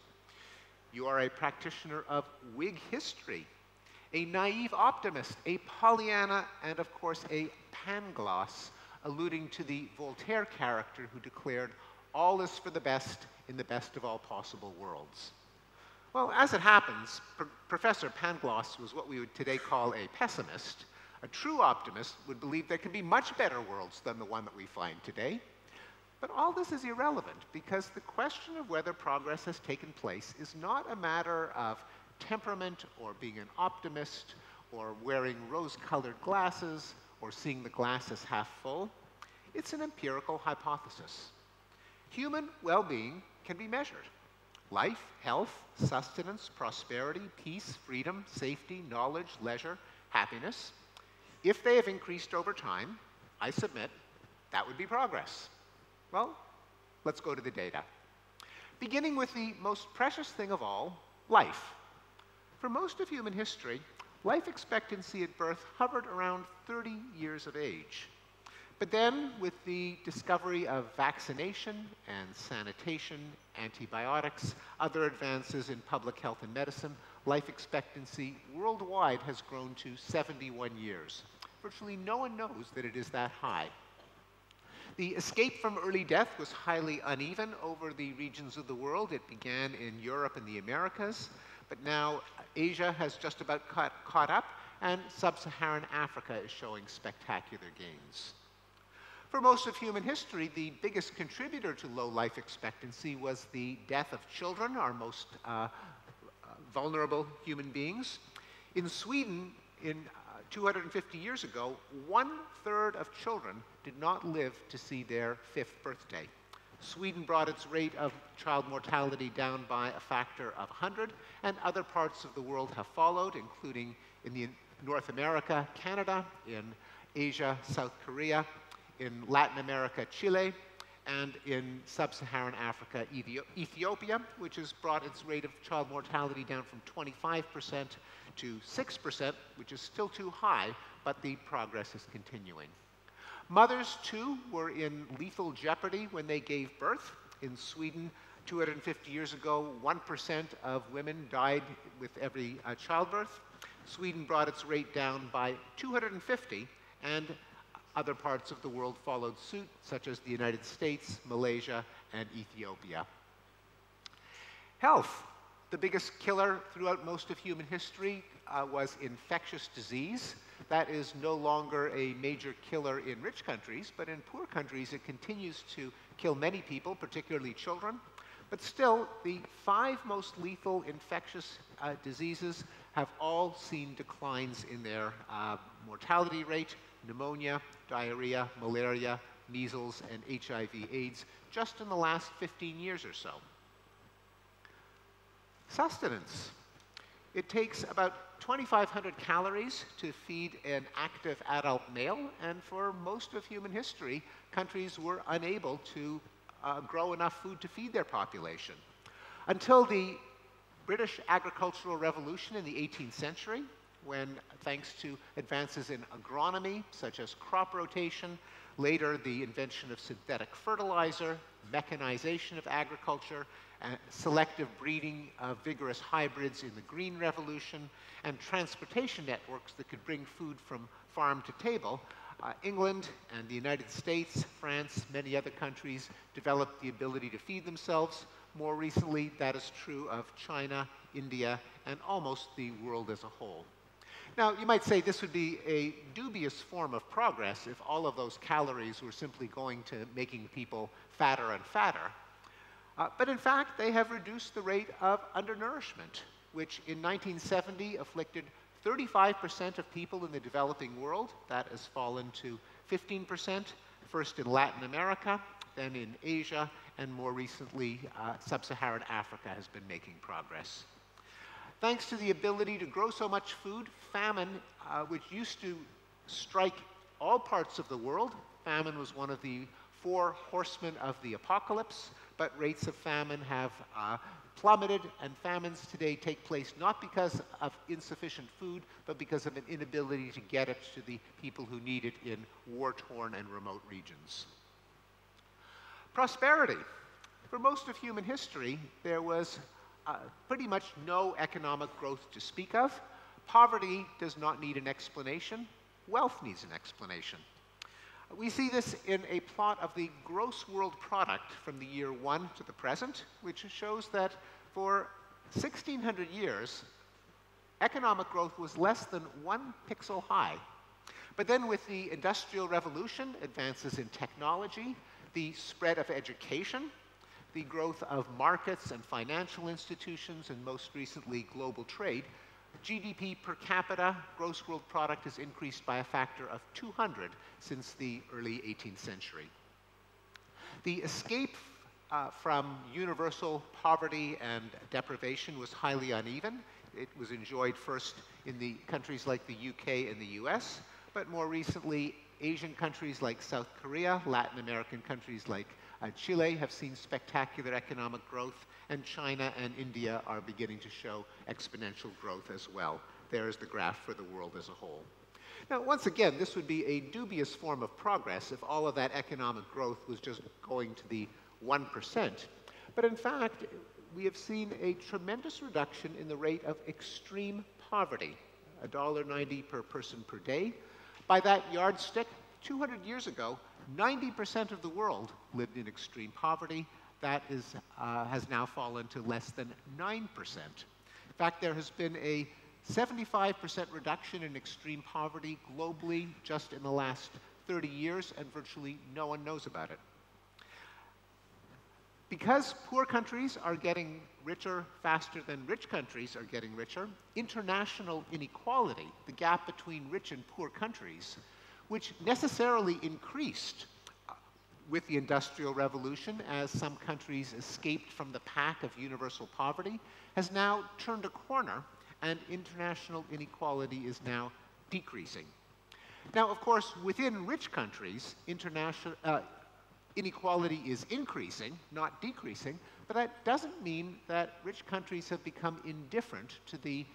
You are a practitioner of Whig history, a naive optimist, a Pollyanna, and of course a Pangloss, alluding to the Voltaire character who declared, "All is for the best in the best of all possible worlds." Well, as it happens, Professor Pangloss was what we would today call a pessimist. A true optimist would believe there can be much better worlds than the one that we find today. But all this is irrelevant, because the question of whether progress has taken place is not a matter of temperament or being an optimist or wearing rose-colored glasses or seeing the glass as half full. It's an empirical hypothesis. Human well-being can be measured. Life, health, sustenance, prosperity, peace, freedom, safety, knowledge, leisure, happiness. If they have increased over time, I submit, that would be progress. Well, let's go to the data. Beginning with the most precious thing of all, life. For most of human history, life expectancy at birth hovered around 30 years of age. But then, with the discovery of vaccination and sanitation, antibiotics, other advances in public health and medicine, life expectancy worldwide has grown to 71 years. Virtually no one knows that it is that high. The escape from early death was highly uneven over the regions of the world. It began in Europe and the Americas, but now Asia has just about caught up, and sub-Saharan Africa is showing spectacular gains. For most of human history, the biggest contributor to low life expectancy was the death of children, our most vulnerable human beings. In Sweden, 250 years ago, 1/3 of children did not live to see their 5th birthday. Sweden brought its rate of child mortality down by a factor of 100, and other parts of the world have followed, including in North America, Canada, in Asia, South Korea, in Latin America, Chile, and in sub-Saharan Africa, Ethiopia, which has brought its rate of child mortality down from 25% to 6%, which is still too high, but the progress is continuing. Mothers, too, were in lethal jeopardy when they gave birth. In Sweden, 250 years ago, 1% of women died with every childbirth. Sweden brought its rate down by 250, and other parts of the world followed suit, such as the United States, Malaysia, and Ethiopia. Health. The biggest killer throughout most of human history was infectious disease. That is no longer a major killer in rich countries, but in poor countries it continues to kill many people, particularly children. But still, the 5 most lethal infectious diseases have all seen declines in their mortality rate: pneumonia, diarrhea, malaria, measles, and HIV/AIDS, just in the last 15 years or so. Sustenance. It takes about 2,500 calories to feed an active adult male, and for most of human history, countries were unable to grow enough food to feed their population. Until the British agricultural revolution in the 18th century, when, thanks to advances in agronomy, such as crop rotation, later the invention of synthetic fertilizer, mechanization of agriculture, selective breeding of vigorous hybrids in the Green Revolution, and transportation networks that could bring food from farm to table, England and the United States, France, many other countries developed the ability to feed themselves. More recently, that is true of China, India, and almost the world as a whole. Now, you might say this would be a dubious form of progress if all of those calories were simply going to making people fatter and fatter. But in fact, they have reduced the rate of undernourishment, which in 1970 afflicted 35% of people in the developing world. That has fallen to 15%, first in Latin America, then in Asia, and more recently, sub-Saharan Africa has been making progress. Thanks to the ability to grow so much food, famine, which used to strike all parts of the world, famine was one of the 4 horsemen of the apocalypse, but rates of famine have plummeted, and famines today take place not because of insufficient food, but because of an inability to get it to the people who need it in war-torn and remote regions. Prosperity. For most of human history, there was pretty much no economic growth to speak of. Poverty does not need an explanation. Wealth needs an explanation. We see this in a plot of the gross world product from the year 1 to the present, which shows that for 1,600 years, economic growth was less than 1 pixel high. But then with the Industrial Revolution, advances in technology, the spread of education, the growth of markets and financial institutions, and most recently global trade, GDP per capita, gross world product, has increased by a factor of 200 since the early 18th century. The escape from universal poverty and deprivation was highly uneven. It was enjoyed first in the countries like the UK and the US, but more recently, Asian countries like South Korea, Latin American countries like Chile have seen spectacular economic growth, and China and India are beginning to show exponential growth as well. There is the graph for the world as a whole. Now, once again, this would be a dubious form of progress if all of that economic growth was just going to the 1%. But in fact, we have seen a tremendous reduction in the rate of extreme poverty, $1.90 per person per day. By that yardstick, 200 years ago, 90% of the world lived in extreme poverty. That has now fallen to less than 9%. In fact, there has been a 75% reduction in extreme poverty globally just in the last 30 years, and virtually no one knows about it. Because poor countries are getting richer faster than rich countries are getting richer, international inequality, the gap between rich and poor countries, which necessarily increased with the Industrial Revolution, as some countries escaped from the pack of universal poverty, has now turned a corner, and international inequality is now decreasing. Now, of course, within rich countries, inequality is increasing, not decreasing, but that doesn't mean that rich countries have become indifferent to the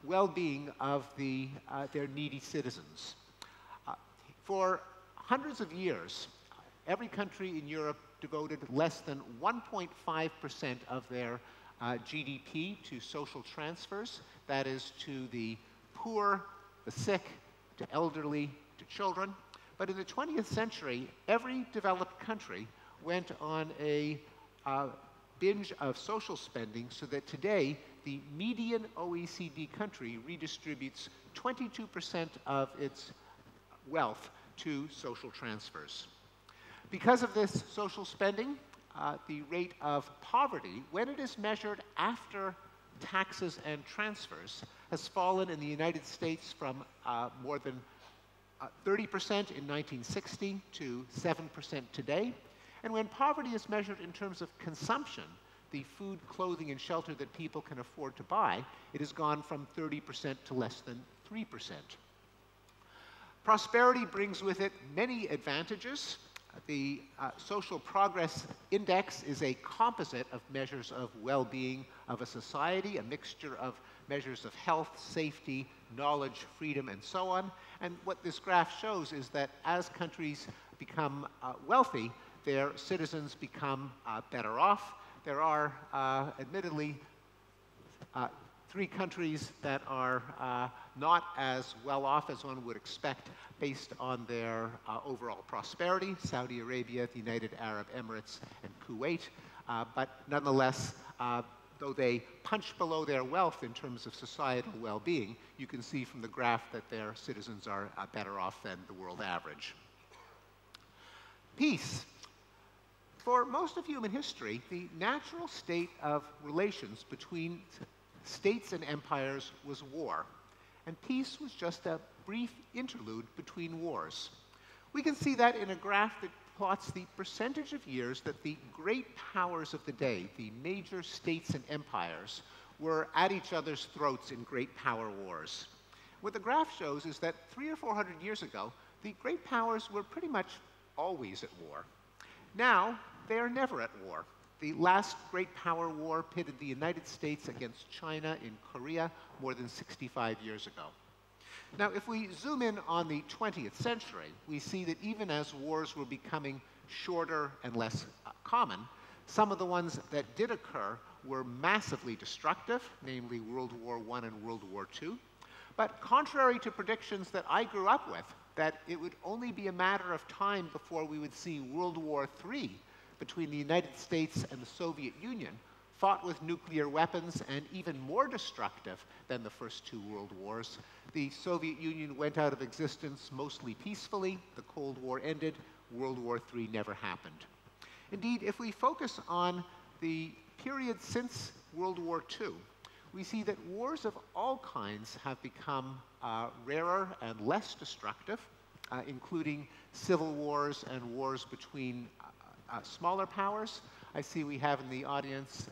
well-being of their needy citizens. For hundreds of years, every country in Europe devoted less than 1.5% of their GDP to social transfers, that is, to the poor, the sick, to elderly, to children. But in the 20th century, every developed country went on a binge of social spending, so that today the median OECD country redistributes 22% of its wealth to social transfers. Because of this social spending, the rate of poverty, when it is measured after taxes and transfers, has fallen in the United States from more than 30% in 1960 to 7% today. And when poverty is measured in terms of consumption, the food, clothing, and shelter that people can afford to buy, it has gone from 30% to less than 3%. Prosperity brings with it many advantages. The Social Progress Index is a composite of measures of well-being of a society, a mixture of measures of health, safety, knowledge, freedom, and so on. And what this graph shows is that as countries become wealthy, their citizens become better off. There are, admittedly, 3 countries that are not as well off as one would expect based on their overall prosperity: Saudi Arabia, the United Arab Emirates, and Kuwait. But nonetheless, though they punch below their wealth in terms of societal well-being, you can see from the graph that their citizens are better off than the world average. Peace. For most of human history, the natural state of relations between states and empires was war, and peace was just a brief interlude between wars. We can see that in a graph that plots the percentage of years that the great powers of the day, the major states and empires, were at each other's throats in great power wars. What the graph shows is that 300 or 400 years ago, the great powers were pretty much always at war. Now, they are never at war. The last great power war pitted the United States against China in Korea more than 65 years ago. Now, if we zoom in on the 20th century, we see that even as wars were becoming shorter and less common, some of the ones that did occur were massively destructive, namely World War I and World War II. But contrary to predictions that I grew up with, that it would only be a matter of time before we would see World War III between the United States and the Soviet Union, fought with nuclear weapons and even more destructive than the first 2 world wars. The Soviet Union went out of existence mostly peacefully. The Cold War ended. World War III never happened. Indeed, if we focus on the period since World War II, we see that wars of all kinds have become rarer and less destructive, including civil wars and wars between smaller powers. I see we have in the audience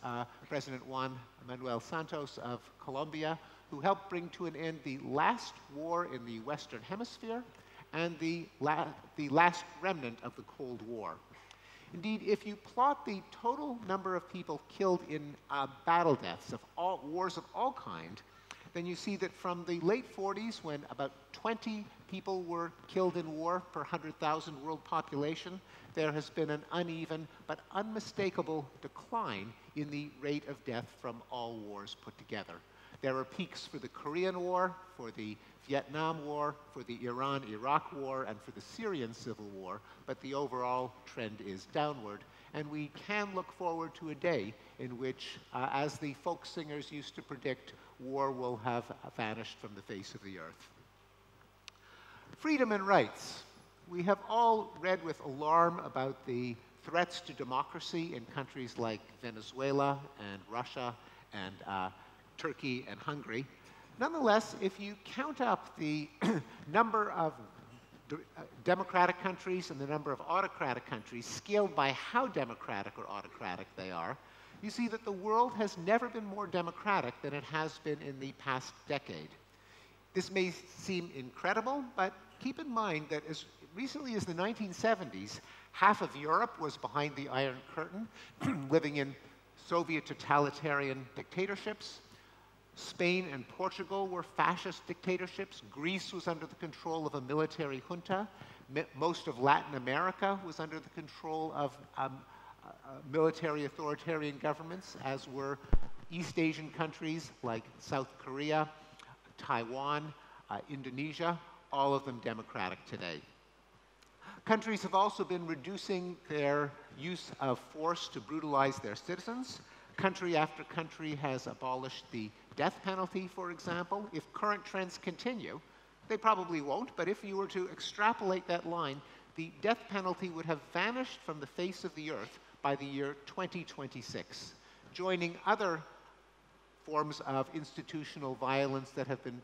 President Juan Manuel Santos of Colombia, who helped bring to an end the last war in the Western Hemisphere and the last remnant of the Cold War. Indeed, if you plot the total number of people killed in battle deaths of all wars of all kind, then you see that from the late 40s, when about 20 people were killed in war per 100,000 world population, there has been an uneven but unmistakable decline in the rate of death from all wars put together. There are peaks for the Korean War, for the Vietnam War, for the Iran-Iraq War, and for the Syrian Civil War, but the overall trend is downward. And we can look forward to a day in which, as the folk singers used to predict, war will have vanished from the face of the earth. Freedom and rights. We have all read with alarm about the threats to democracy in countries like Venezuela and Russia and Turkey and Hungary. Nonetheless, if you count up the number of democratic countries and the number of autocratic countries scaled by how democratic or autocratic they are, you see that the world has never been more democratic than it has been in the past decade. This may seem incredible, but keep in mind that as recently as the 1970s, half of Europe was behind the Iron Curtain, living in Soviet totalitarian dictatorships. Spain and Portugal were fascist dictatorships. Greece was under the control of a military junta. Most of Latin America was under the control of military authoritarian governments, as were East Asian countries like South Korea, Taiwan, Indonesia, all of them democratic today. Countries have also been reducing their use of force to brutalize their citizens. Country after country has abolished the death penalty, for example. If current trends continue, they probably won't, but if you were to extrapolate that line, the death penalty would have vanished from the face of the earth by the year 2026, joining other forms of institutional violence that have been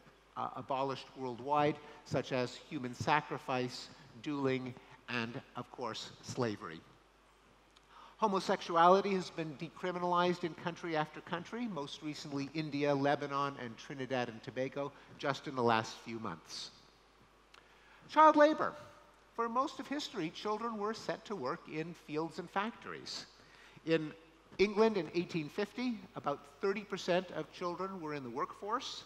abolished worldwide, such as human sacrifice, dueling, and, of course, slavery. Homosexuality has been decriminalized in country after country, most recently India, Lebanon, and Trinidad and Tobago, just in the last few months. Child labor. For most of history, children were set to work in fields and factories. In England in 1850, about 30% of children were in the workforce.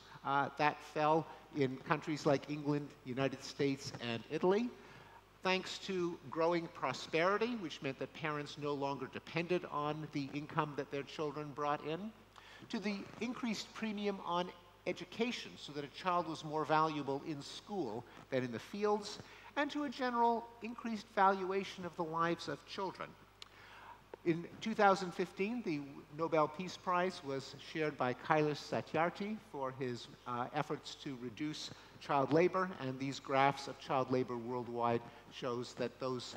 That fell in countries like England, United States, and Italy. Thanks to growing prosperity, which meant that parents no longer depended on the income that their children brought in, to the increased premium on education, so that a child was more valuable in school than in the fields, and to a general increased valuation of the lives of children. In 2015, the Nobel Peace Prize was shared by Kailash Satyarthi for his efforts to reduce child labor, and these graphs of child labor worldwide shows that those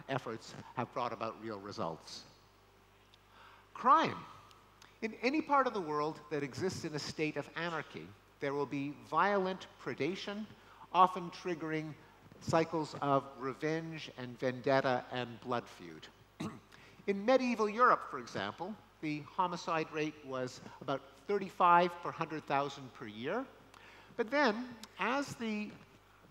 efforts have brought about real results. Crime. In any part of the world that exists in a state of anarchy, there will be violent predation, often triggering cycles of revenge and vendetta and blood feud. In medieval Europe, for example, the homicide rate was about 35 per 100,000 per year. But then, as the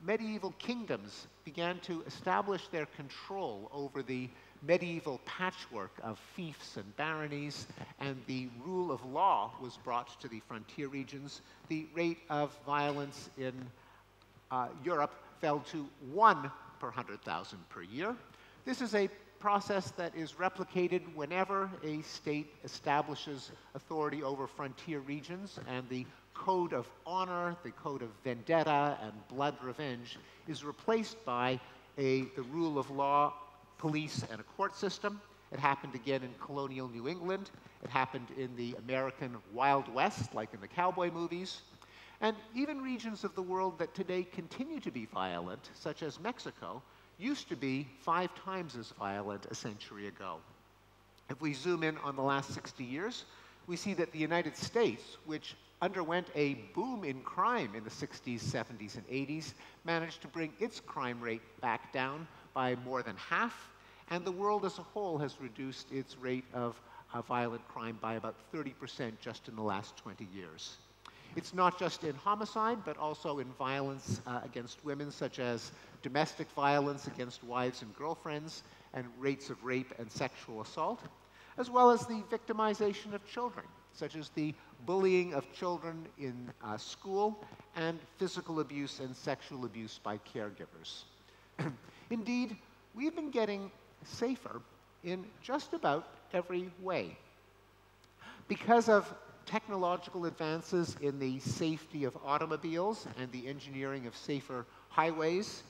medieval kingdoms began to establish their control over the medieval patchwork of fiefs and baronies, and the rule of law was brought to the frontier regions, the rate of violence in Europe fell to 1 per 100,000 per year. This is a process that is replicated whenever a state establishes authority over frontier regions, and the code of honor, the code of vendetta and blood revenge is replaced by the rule of law, police, and a court system. It happened again in colonial New England. It happened in the American Wild West, like in the cowboy movies. And even regions of the world that today continue to be violent, such as Mexico, used to be 5 times as violent a century ago. If we zoom in on the last 60 years, we see that the United States, which underwent a boom in crime in the 60s, 70s, and 80s, managed to bring its crime rate back down by more than half, and the world as a whole has reduced its rate of violent crime by about 30% just in the last 20 years. It's not just in homicide, but also in violence against women, such as domestic violence against wives and girlfriends, and rates of rape and sexual assault, as well as the victimization of children, such as the bullying of children in school, and physical abuse and sexual abuse by caregivers. Indeed, we've been getting safer in just about every way. Because of technological advances in the safety of automobiles and the engineering of safer highways,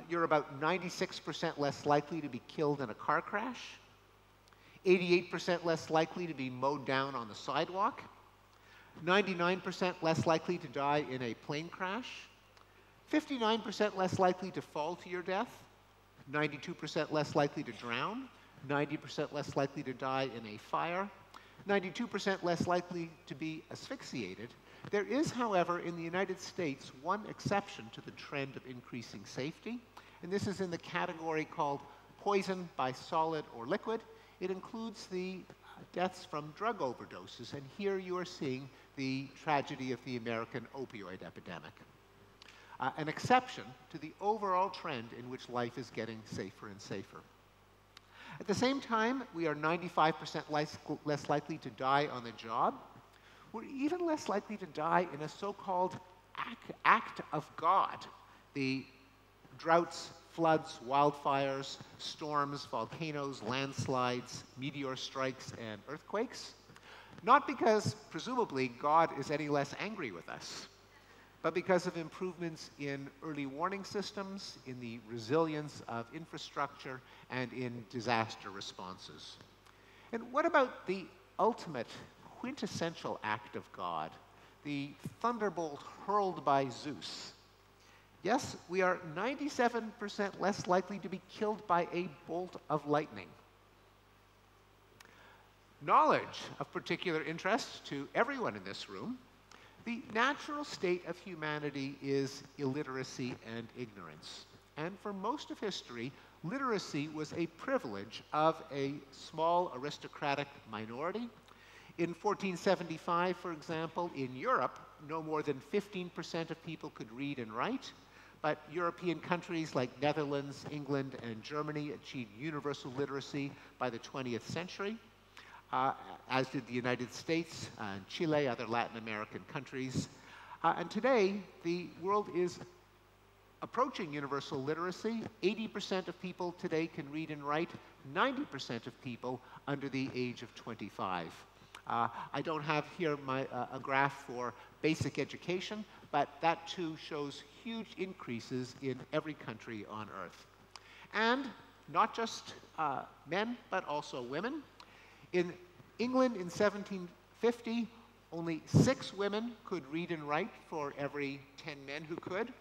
you're about 96% less likely to be killed in a car crash, 88% less likely to be mowed down on the sidewalk, 99% less likely to die in a plane crash, 59% less likely to fall to your death, 92% less likely to drown, 90% less likely to die in a fire, 92% less likely to be asphyxiated, There is, however, in the United States, one exception to the trend of increasing safety, and this is in the category called poison by solid or liquid. It includes the deaths from drug overdoses, and here you are seeing the tragedy of the American opioid epidemic. An exception to the overall trend in which life is getting safer and safer. At the same time, we are 95% less likely to die on the job. We're even less likely to die in a so-called act of God. The droughts, floods, wildfires, storms, volcanoes, landslides, meteor strikes, and earthquakes. Not because, presumably, God is any less angry with us, but because of improvements in early warning systems, in the resilience of infrastructure, and in disaster responses. And what about the ultimate, quintessential act of God, the thunderbolt hurled by Zeus? Yes, we are 97% less likely to be killed by a bolt of lightning. Knowledge of particular interest to everyone in this room. The natural state of humanity is illiteracy and ignorance. And for most of history, literacy was a privilege of a small aristocratic minority. In 1475, for example, in Europe, no more than 15% of people could read and write. But European countries like Netherlands, England, and Germany achieved universal literacy by the 20th century. As did the United States, Chile, other Latin American countries. And today, the world is approaching universal literacy. 80% of people today can read and write, 90% of people under the age of 25. I don't have here a graph for basic education, but that too shows huge increases in every country on Earth. And not just men, but also women. In England in 1750, only 6 women could read and write for every 10 men who could.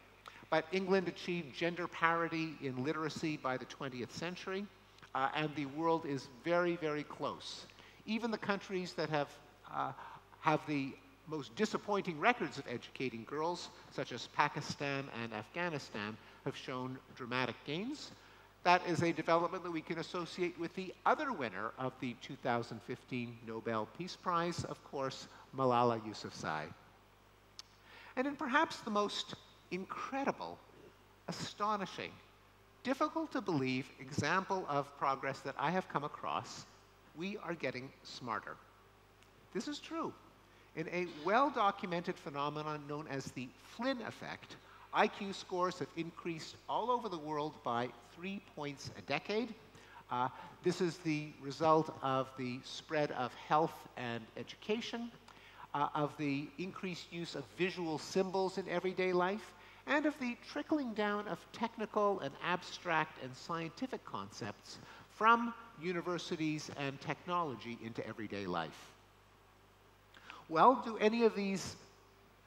But England achieved gender parity in literacy by the 20th century, and the world is very, very close. Even the countries that have the most disappointing records of educating girls, such as Pakistan and Afghanistan, have shown dramatic gains. That is a development that we can associate with the other winner of the 2015 Nobel Peace Prize, of course, Malala Yousafzai. And in perhaps the most incredible, astonishing, difficult to believe example of progress that I have come across, we are getting smarter. This is true. In a well-documented phenomenon known as the Flynn effect, IQ scores have increased all over the world by 3 points a decade. This is the result of the spread of health and education, of the increased use of visual symbols in everyday life, and of the trickling down of technical and abstract and scientific concepts from universities and technology into everyday life. Well, do any of these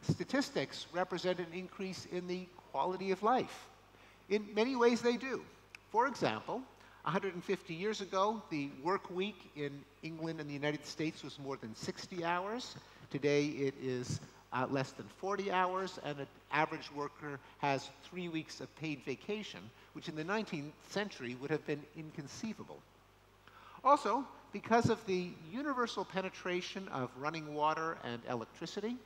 statistics represent an increase in the quality of life? In many ways they do. For example, 150 years ago, the work week in England and the United States was more than 60 hours. Today it is less than 40 hours, and an average worker has 3 weeks of paid vacation, which in the 19th century would have been inconceivable. Also, because of the universal penetration of running water and electricity,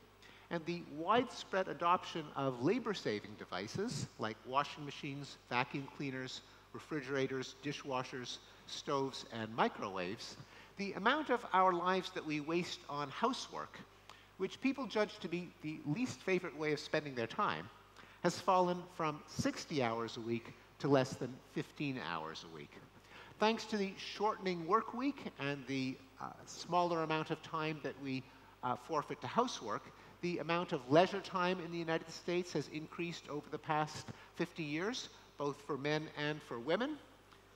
and the widespread adoption of labor-saving devices like washing machines, vacuum cleaners, refrigerators, dishwashers, stoves, and microwaves, the amount of our lives that we waste on housework, which people judge to be the least favorite way of spending their time, has fallen from 60 hours a week to less than 15 hours a week. Thanks to the shortening work week and the smaller amount of time that we forfeit to housework, the amount of leisure time in the United States has increased over the past 50 years, both for men and for women.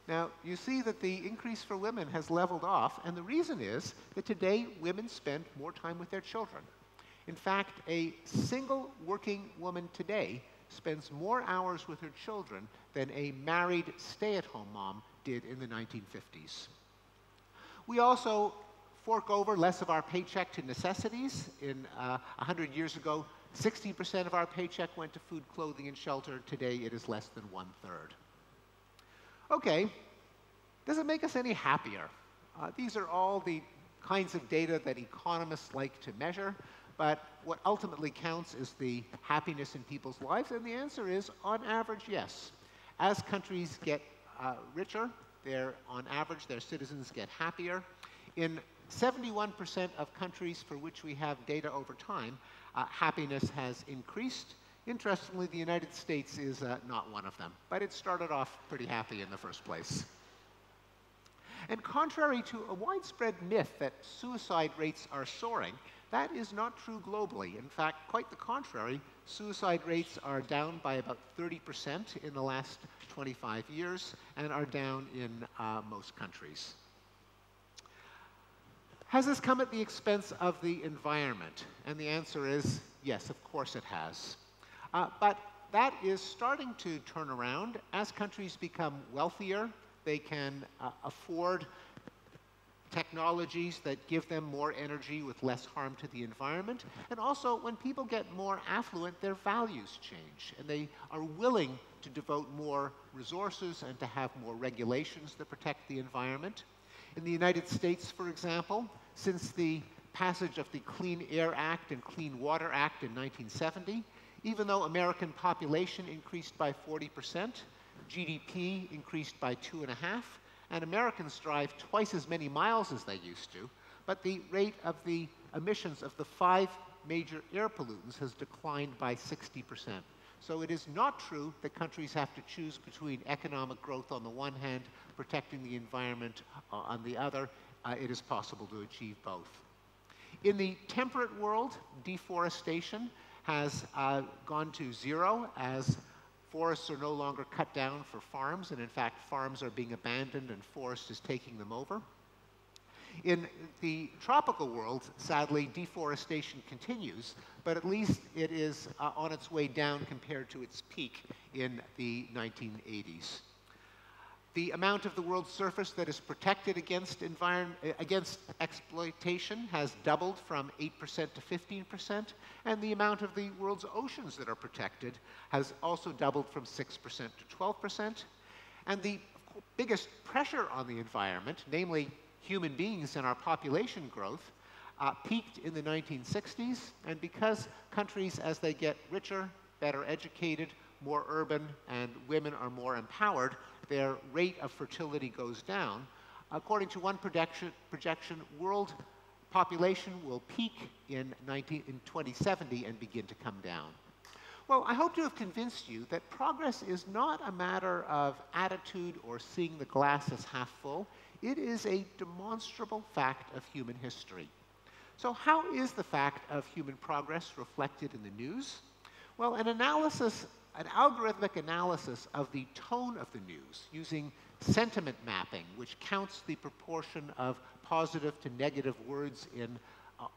Now, you see that the increase for women has leveled off, and the reason is that today women spend more time with their children. In fact, a single working woman today spends more hours with her children than a married stay-at-home mom did in the 1950s. We also fork over less of our paycheck to necessities. 100 years ago, 60% of our paycheck went to food, clothing, and shelter. Today, it is less than 1/3. Okay, does it make us any happier? These are all the kinds of data that economists like to measure, but what ultimately counts is the happiness in people's lives, and the answer is, on average, yes. As countries get richer, on average, their citizens get happier. In 71% of countries for which we have data over time, happiness has increased. Interestingly, the United States is not one of them, but it started off pretty happy in the first place. And contrary to a widespread myth that suicide rates are soaring, that is not true globally. In fact, quite the contrary, suicide rates are down by about 30% in the last 25 years and are down in most countries. Has this come at the expense of the environment? And the answer is yes, of course it has. But that is starting to turn around. As countries become wealthier, they can afford technologies that give them more energy with less harm to the environment. And also, when people get more affluent, their values change. And they are willing to devote more resources and to have more regulations that protect the environment. In the United States, for example, since the passage of the Clean Air Act and Clean Water Act in 1970, even though American population increased by 40%, GDP increased by 2.5%, and Americans drive twice as many miles as they used to, but the rate of the emissions of the 5 major air pollutants has declined by 60%. So it is not true that countries have to choose between economic growth on the one hand, protecting the environment on the other. It is possible to achieve both. In the temperate world, deforestation has gone to zero as forests are no longer cut down for farms, and in fact, farms are being abandoned and forest is taking them over. In the tropical world, sadly, deforestation continues, but at least it is on its way down compared to its peak in the 1980s. The amount of the world's surface that is protected against exploitation has doubled from 8% to 15%, and the amount of the world's oceans that are protected has also doubled from 6% to 12%. And the biggest pressure on the environment, namely human beings and our population growth, peaked in the 1960s, and because countries, as they get richer, better educated, more urban, and women are more empowered, their rate of fertility goes down. According to one projection, world population will peak in 2070 and begin to come down. Well, I hope to have convinced you that progress is not a matter of attitude or seeing the glass as half full. It is a demonstrable fact of human history. So how is the fact of human progress reflected in the news? Well, an algorithmic analysis of the tone of the news using sentiment mapping, which counts the proportion of positive to negative words in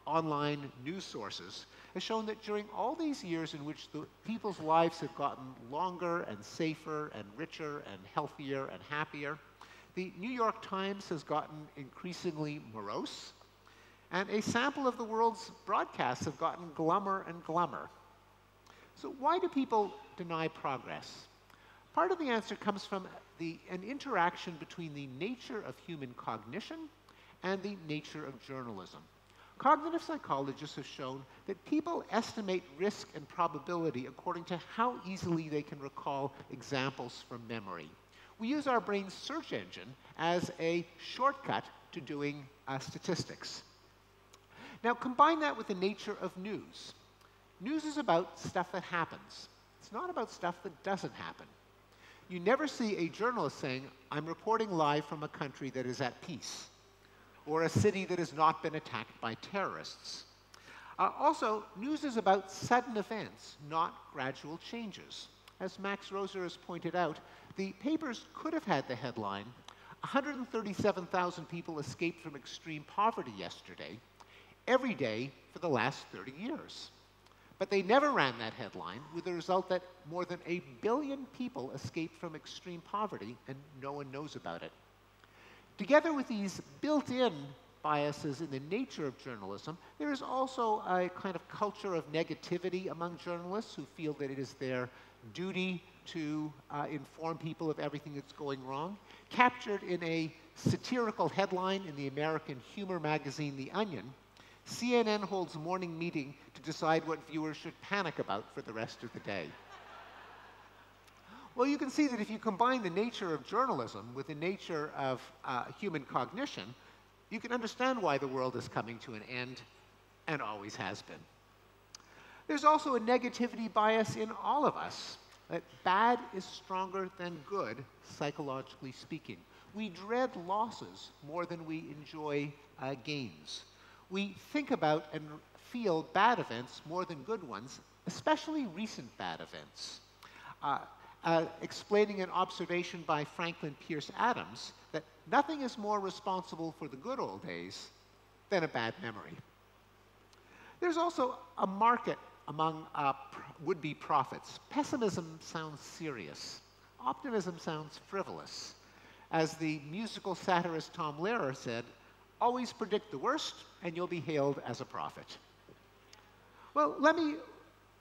online news sources, has shown that during all these years in which the people's lives have gotten longer and safer and richer and healthier and happier, the New York Times has gotten increasingly morose, and a sample of the world's broadcasts have gotten glummer and glummer. So why do people deny progress? Part of the answer comes from an interaction between the nature of human cognition and the nature of journalism. Cognitive psychologists have shown that people estimate risk and probability according to how easily they can recall examples from memory. We use our brain's search engine as a shortcut to doing statistics. Now combine that with the nature of news. News is about stuff that happens. It's not about stuff that doesn't happen. You never see a journalist saying, I'm reporting live from a country that is at peace, or a city that has not been attacked by terrorists. Also, news is about sudden events, not gradual changes. As Max Roser has pointed out, the papers could have had the headline, 137,000 people escaped from extreme poverty yesterday, every day for the last 30 years. But they never ran that headline, with the result that more than 1 billion people escaped from extreme poverty, and no one knows about it. Together with these built-in biases in the nature of journalism, there is also a kind of culture of negativity among journalists who feel that it is their duty to inform people of everything that's going wrong. Captured in a satirical headline in the American humor magazine The Onion, CNN holds a morning meeting to decide what viewers should panic about for the rest of the day. Well, you can see that if you combine the nature of journalism with the nature of human cognition, you can understand why the world is coming to an end and always has been. There's also a negativity bias in all of us, that bad is stronger than good, psychologically speaking. We dread losses more than we enjoy gains. We think about and feel bad events more than good ones, especially recent bad events. Explaining an observation by Franklin Pierce Adams that nothing is more responsible for the good old days than a bad memory. There's also a market among would-be prophets. Pessimism sounds serious. Optimism sounds frivolous. As the musical satirist Tom Lehrer said, always predict the worst and you'll be hailed as a prophet. Well, let me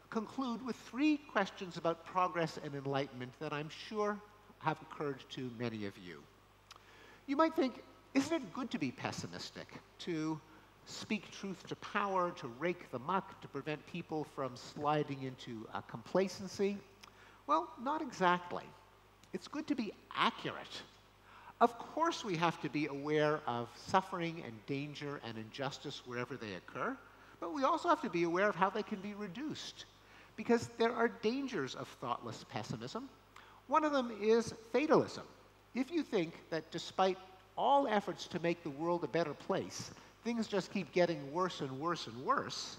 conclude with 3 questions about progress and enlightenment that I'm sure have occurred to many of you. You might think, isn't it good to be pessimistic, to speak truth to power, to rake the muck, to prevent people from sliding into complacency? Well, not exactly. It's good to be accurate. Of course we have to be aware of suffering and danger and injustice wherever they occur, but we also have to be aware of how they can be reduced, because there are dangers of thoughtless pessimism. One of them is fatalism. If you think that despite all efforts to make the world a better place, things just keep getting worse and worse and worse,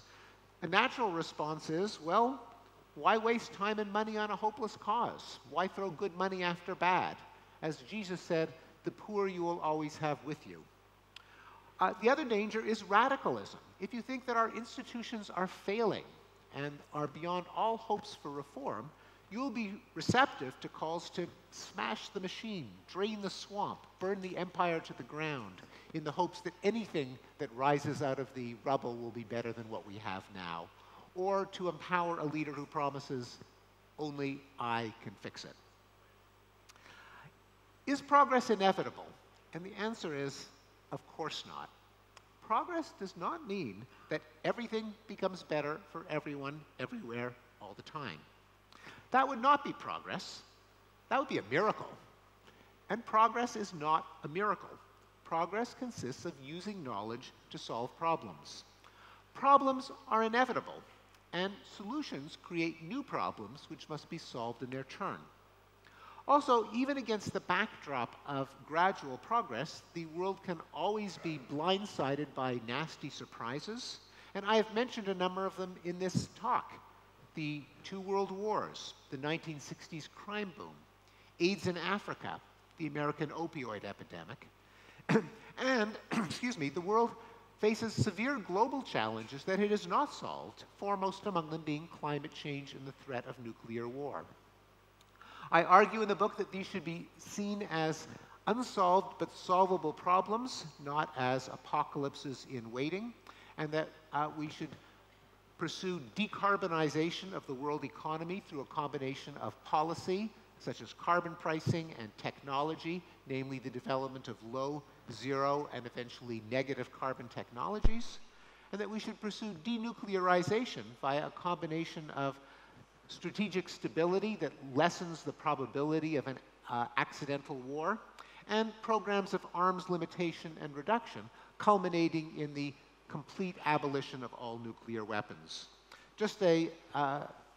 a natural response is, well, why waste time and money on a hopeless cause? Why throw good money after bad? As Jesus said, the poor you will always have with you. The other danger is radicalism. If you think that our institutions are failing and are beyond all hopes for reform, you will be receptive to calls to smash the machine, drain the swamp, burn the empire to the ground, in the hopes that anything that rises out of the rubble will be better than what we have now, or to empower a leader who promises, only I can fix it. Is progress inevitable? And the answer is, of course not. Progress does not mean that everything becomes better for everyone, everywhere, all the time. That would not be progress. That would be a miracle. And progress is not a miracle. Progress consists of using knowledge to solve problems. Problems are inevitable, and solutions create new problems which must be solved in their turn. Also, even against the backdrop of gradual progress, the world can always be blindsided by nasty surprises, and I have mentioned a number of them in this talk. The 2 world wars, the 1960s crime boom, AIDS in Africa, the American opioid epidemic, and, excuse me, the world faces severe global challenges that it has not solved, foremost among them being climate change and the threat of nuclear war. I argue in the book that these should be seen as unsolved but solvable problems, not as apocalypses in waiting, and that we should pursue decarbonization of the world economy through a combination of policy, such as carbon pricing, and technology, namely the development of low, zero, and eventually negative carbon technologies, and that we should pursue denuclearization via a combination of strategic stability that lessens the probability of an accidental war, and programs of arms limitation and reduction, culminating in the complete abolition of all nuclear weapons. Just a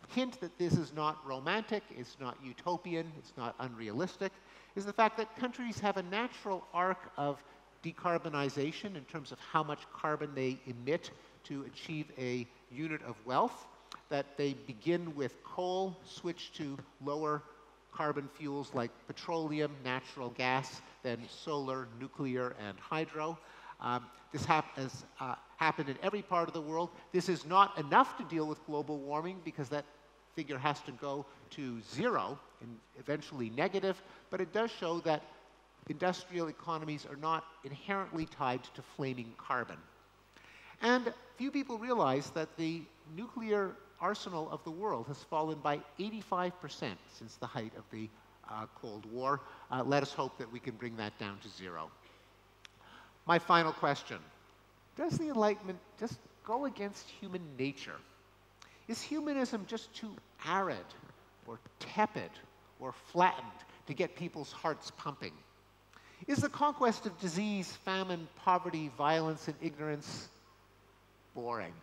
hint that this is not romantic, it's not utopian, it's not unrealistic, is the fact that countries have a natural arc of decarbonization in terms of how much carbon they emit to achieve a unit of wealth, that they begin with coal, switch to lower carbon fuels like petroleum, natural gas, then solar, nuclear, and hydro. This has happened in every part of the world. This is not enough to deal with global warming because that figure has to go to 0 and eventually negative, but it does show that industrial economies are not inherently tied to flaming carbon. And few people realize that the nuclear arsenal of the world has fallen by 85% since the height of the Cold War. Let us hope that we can bring that down to zero. My final question: does the Enlightenment just go against human nature? Is humanism just too arid or tepid or flattened to get people's hearts pumping? Is the conquest of disease, famine, poverty, violence, and ignorance boring?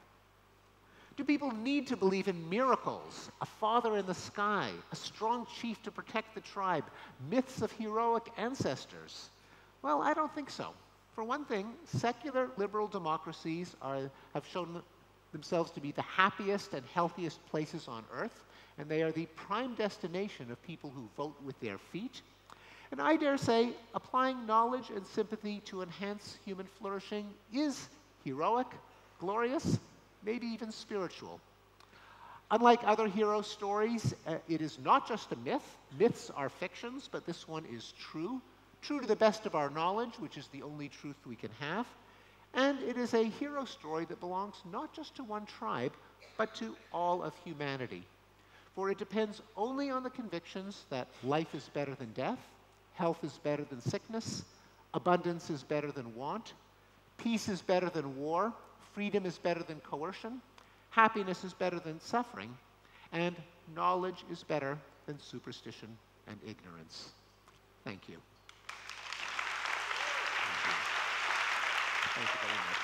Do people need to believe in miracles, a father in the sky, a strong chief to protect the tribe, myths of heroic ancestors? Well, I don't think so. For one thing, secular liberal democracies have shown themselves to be the happiest and healthiest places on earth, and they are the prime destination of people who vote with their feet. And I dare say, applying knowledge and sympathy to enhance human flourishing is heroic, glorious, maybe even spiritual. Unlike other hero stories, it is not just a myth. Myths are fictions, but this one is true to the best of our knowledge, which is the only truth we can have. And it is a hero story that belongs not just to one tribe, but to all of humanity. For it depends only on the convictions that life is better than death, health is better than sickness, abundance is better than want, peace is better than war, freedom is better than coercion, happiness is better than suffering, and knowledge is better than superstition and ignorance. Thank you. Thank you very much.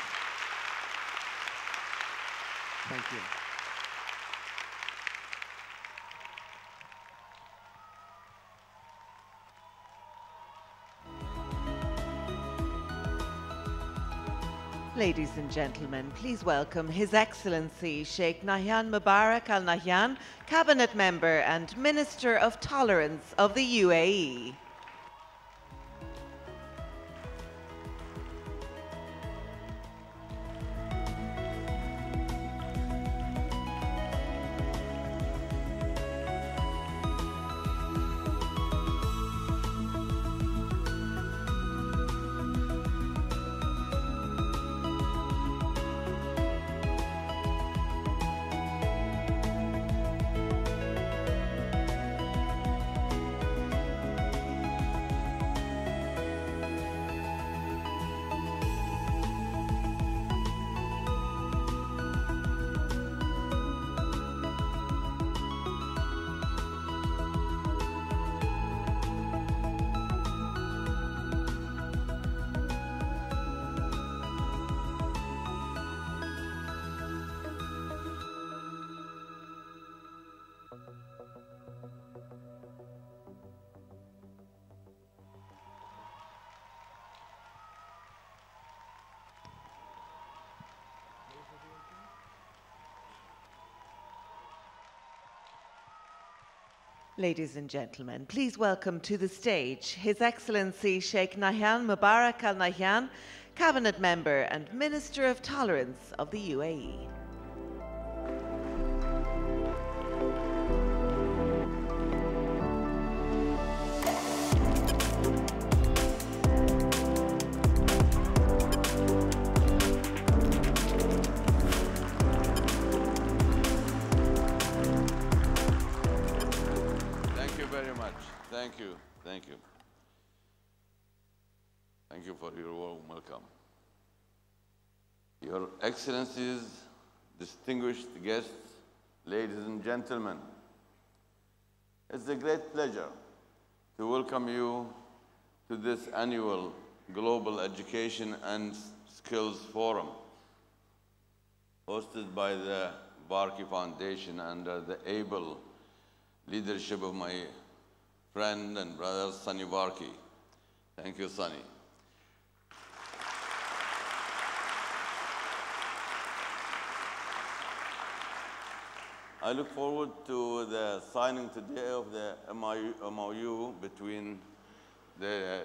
Thank you. Ladies and gentlemen, please welcome His Excellency Sheikh Nahyan Mubarak Al Nahyan, Cabinet Member and Minister of Tolerance of the UAE. Ladies and gentlemen, please welcome to the stage His Excellency Sheikh Nahyan Mubarak Al Nahyan, Cabinet Member and Minister of Tolerance of the UAE. Thank you. Thank you. Thank you for your warm welcome. Your Excellencies, distinguished guests, ladies and gentlemen, it's a great pleasure to welcome you to this annual Global Education and Skills Forum, hosted by the Barkey Foundation under the able leadership of my friend and brother, Sunny Barkey. Thank you, Sunny. I look forward to the signing today of the MOU between the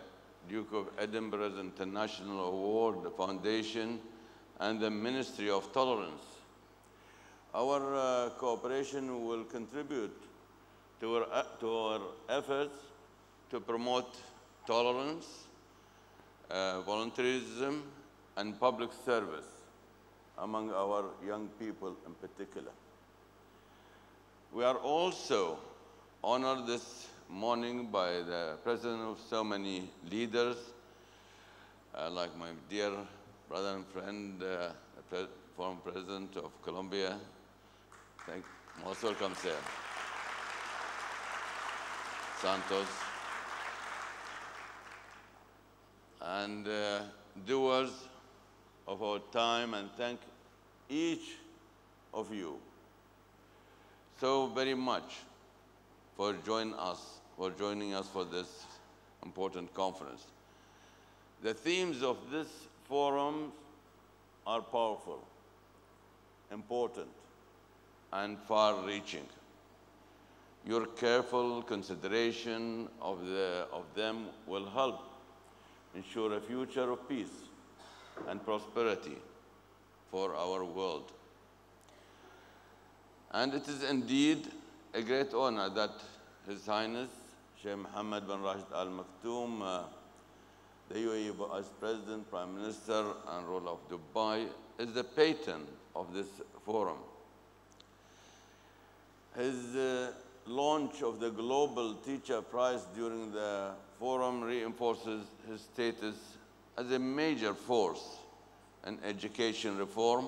Duke of Edinburgh's International Award Foundation and the Ministry of Tolerance. Our cooperation will contribute to our efforts to promote tolerance, volunteerism, and public service among our young people in particular. We are also honored this morning by the president of so many leaders, like my dear brother and friend, former president of Colombia. Most welcome, sir. Santos. And doers of our time, and thank each of you so very much for joining us for this important conference. The themes of this forum are powerful, important, and far-reaching. Your careful consideration of them will help ensure a future of peace and prosperity for our world. And it is indeed a great honor that His Highness Sheikh Mohammed bin Rashid Al Maktoum, the UAE Vice President, Prime Minister, and ruler of Dubai, is the patron of this forum. His launch of the Global Teacher Prize during the forum reinforces his status as a major force in education reform,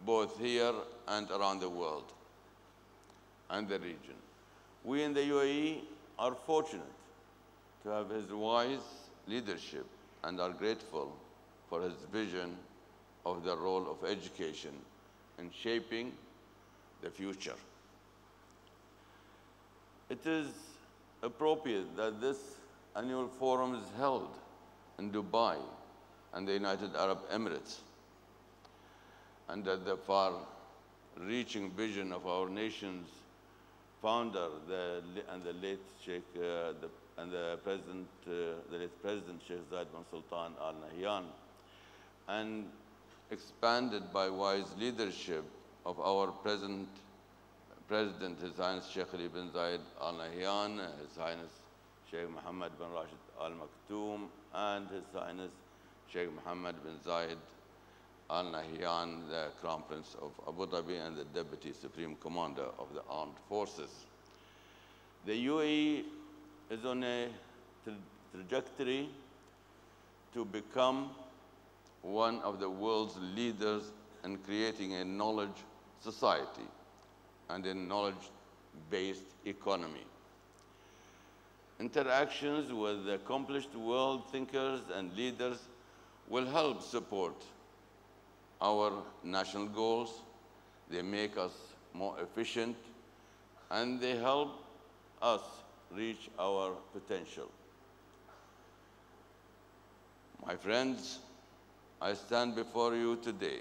both here and around the world and the region. We in the UAE are fortunate to have his wise leadership and are grateful for his vision of the role of education in shaping the future. It is appropriate that this annual forum is held in Dubai and the United Arab Emirates, and that the far-reaching vision of our nation's founder, the late President Sheikh Zayed bin Sultan Al Nahyan, and expanded by wise leadership of our President, His Highness Sheikh Ali bin Zayed Al Nahyan, His Highness Sheikh Mohammed bin Rashid Al Maktoum, and His Highness Sheikh Mohammed bin Zayed Al Nahyan, the Crown Prince of Abu Dhabi and the Deputy Supreme Commander of the Armed Forces. The UAE is on a trajectory to become one of the world's leaders in creating a knowledge society and a knowledge-based economy. Interactions with accomplished world thinkers and leaders will help support our national goals. They make us more efficient, and they help us reach our potential. My friends, I stand before you today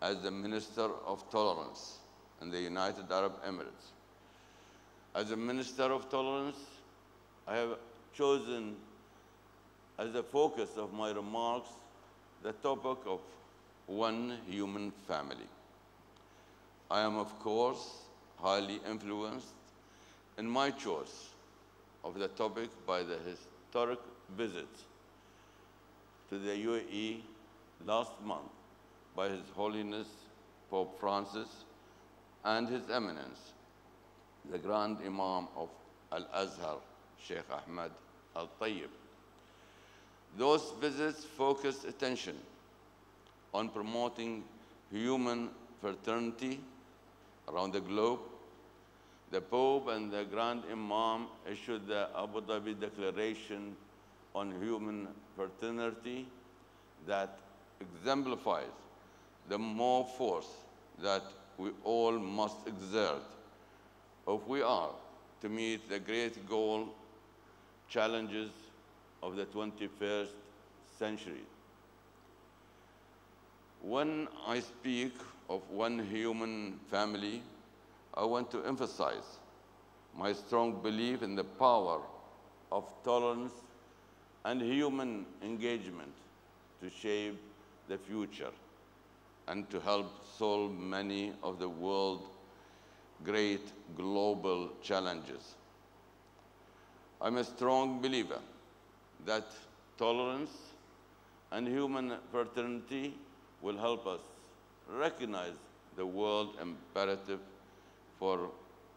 as the Minister of Tolerance in the United Arab Emirates. As a Minister of Tolerance, I have chosen as the focus of my remarks the topic of one human family. I am, of course, highly influenced in my choice of the topic by the historic visit to the UAE last month by His Holiness Pope Francis and His Eminence, the Grand Imam of Al-Azhar, Sheikh Ahmed Al-Tayyib. Those visits focused attention on promoting human fraternity around the globe. The Pope and the Grand Imam issued the Abu Dhabi Declaration on Human Fraternity that exemplifies the more force that we all must exert if we are to meet the great challenges of the 21st century. When I speak of one human family, I want to emphasize my strong belief in the power of tolerance and human engagement to shape the future and to help solve many of the world's great global challenges. I'm a strong believer that tolerance and human fraternity will help us recognize the world imperative for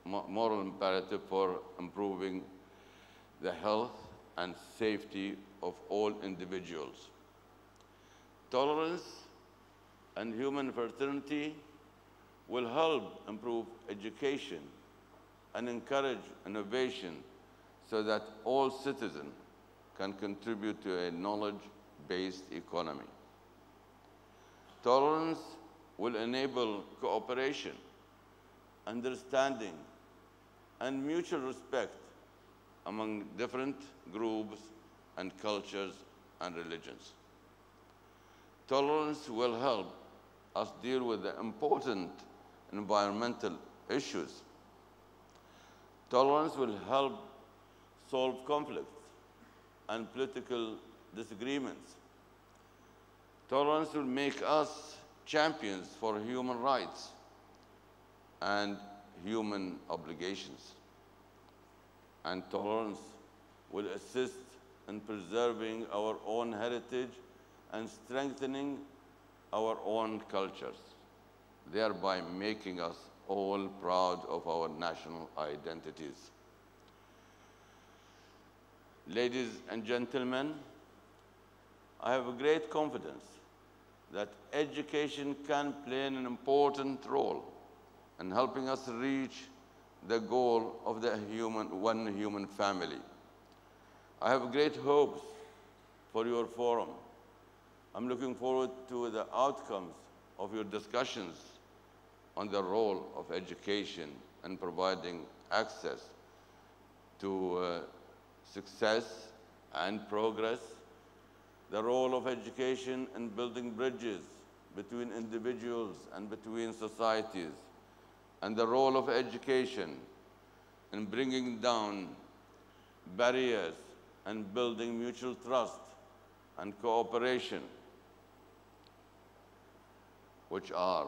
moral imperative for improving the health and safety of all individuals. Tolerance and human fraternity will help improve education and encourage innovation so that all citizens can contribute to a knowledge-based economy. Tolerance will enable cooperation, understanding, and mutual respect among different groups and cultures and religions. Tolerance will help us deal with the important environmental issues. Tolerance will help solve conflicts and political disagreements. Tolerance will make us champions for human rights and human obligations. And tolerance will assist in preserving our own heritage and strengthening our own cultures, thereby making us all proud of our national identities. Ladies and gentlemen, I have a great confidence that education can play an important role in helping us reach the goal of the one human family. I have great hopes for your forum. I'm looking forward to the outcomes of your discussions on the role of education in providing access to success and progress, the role of education in building bridges between individuals and between societies, and the role of education in bringing down barriers and building mutual trust and cooperation, which are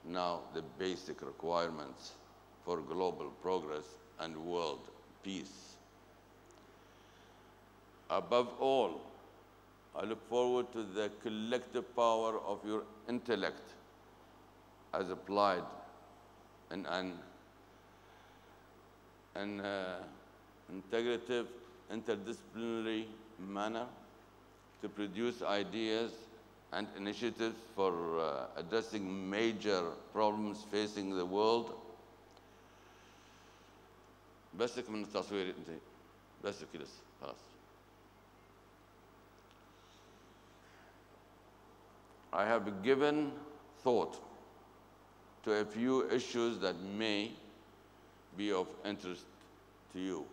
now the basic requirements for global progress and world peace. Above all, I look forward to the collective power of your intellect as applied in an integrative, interdisciplinary manner to produce ideas and initiatives for addressing major problems facing the world. بسك من التصوير انت بسك لسه خلاص. I have given thought to a few issues that may be of interest to you.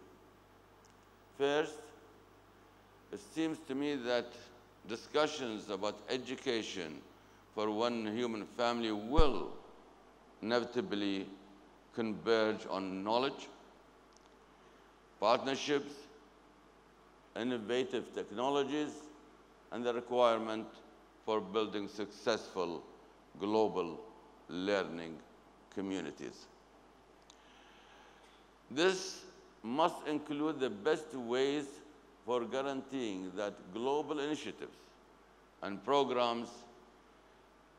First, it seems to me that discussions about education for one human family will inevitably converge on knowledge, partnerships, innovative technologies, and the requirement for building successful global learning communities. This must include the best ways for guaranteeing that global initiatives and programs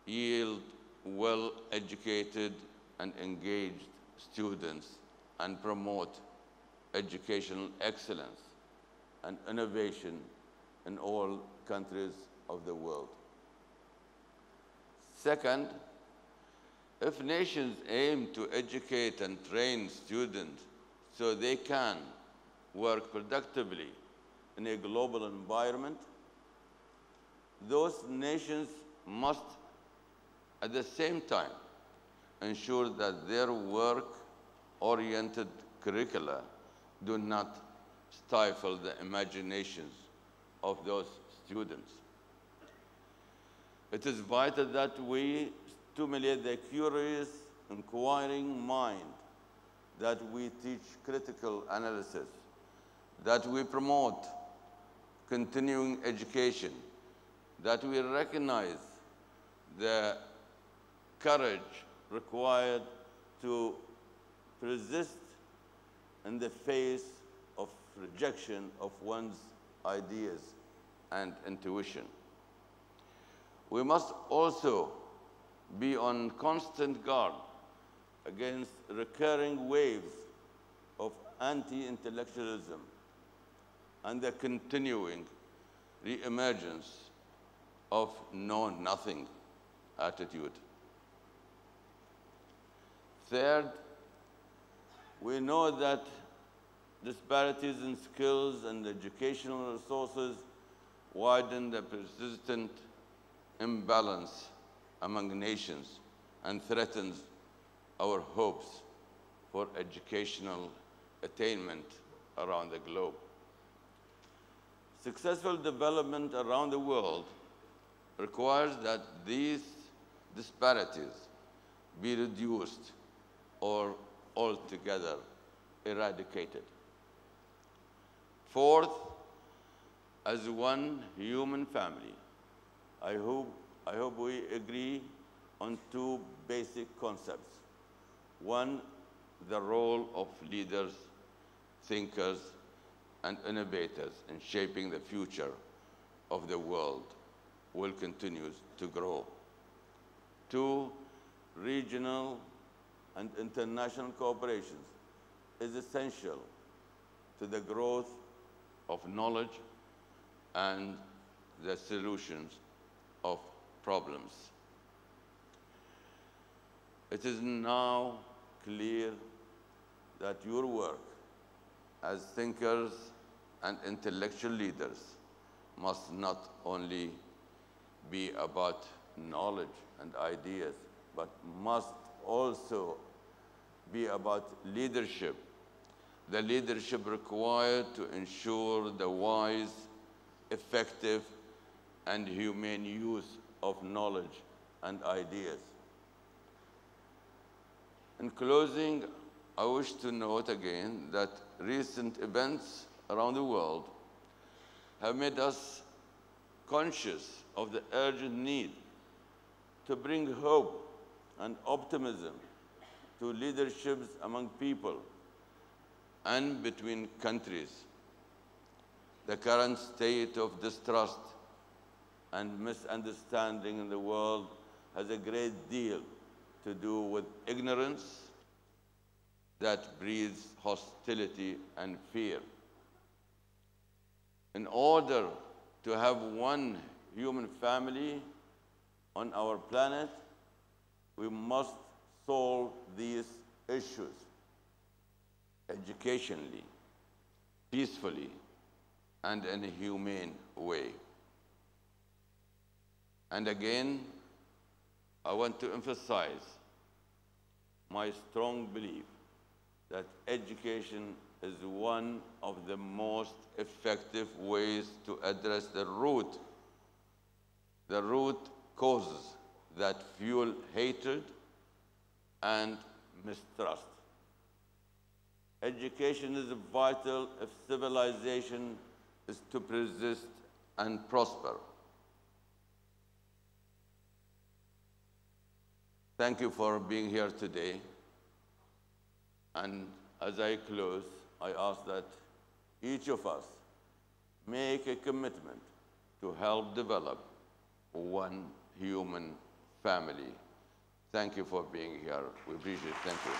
yield well-educated and engaged students and promote educational excellence and innovation in all countries of the world. Second, if nations aim to educate and train students so they can work productively in a global environment, those nations must at the same time ensure that their work-oriented curricula do not stifle the imaginations of those students. It is vital that we stimulate the curious, inquiring mind, that we teach critical analysis, that we promote continuing education, that we recognize the courage required to persist in the face of rejection of one's ideas and intuition. We must also be on constant guard against recurring waves of anti-intellectualism and the continuing re-emergence of know-nothing attitude. Third, we know that disparities in skills and educational resources widen the persistent imbalance among nations and threatens our hopes for educational attainment around the globe. Successful development around the world requires that these disparities be reduced or altogether eradicated. Fourth, as one human family, I hope we agree on two basic concepts. One, the role of leaders, thinkers, and innovators in shaping the future of the world will continue to grow. Two, regional and international cooperation is essential to the growth of knowledge and the solutions of problems. It is now clear that your work as thinkers and intellectual leaders must not only be about knowledge and ideas, but must also be about leadership. The leadership required to ensure the wise, effective, and humane use of knowledge and ideas. In closing, I wish to note again that recent events around the world have made us conscious of the urgent need to bring hope and optimism to leaderships among people and between countries. The current state of distrust and misunderstanding in the world has a great deal to do with ignorance that breeds hostility and fear. In order to have one human family on our planet, we must solve these issues educationally, peacefully, and in a humane way. And again, I want to emphasize my strong belief that education is one of the most effective ways to address the root causes that fuel hatred and mistrust. Education is vital if civilization is to persist and prosper. Thank you for being here today. And as I close, I ask that each of us make a commitment to help develop one human family. Thank you for being here. We appreciate it. Thank you.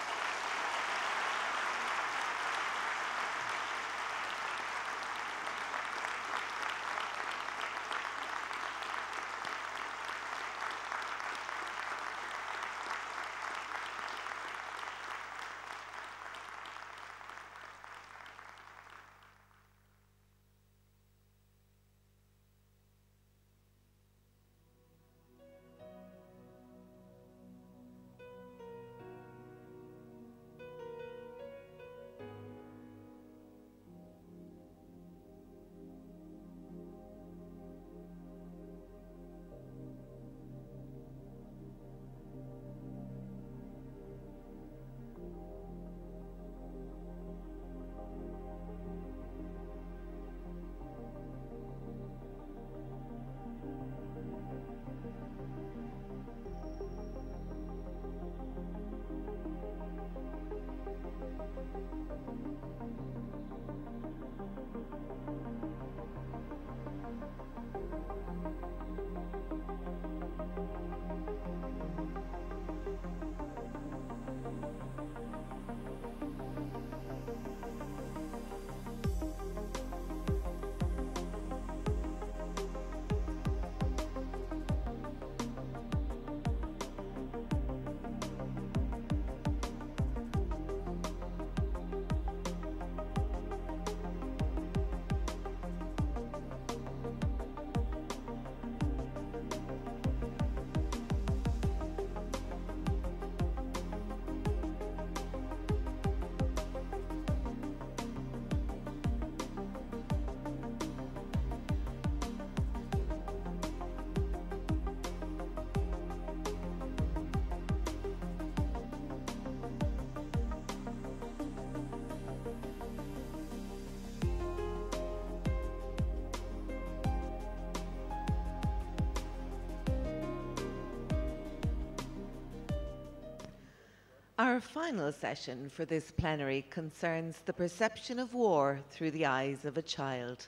Our final session for this plenary concerns the perception of war through the eyes of a child.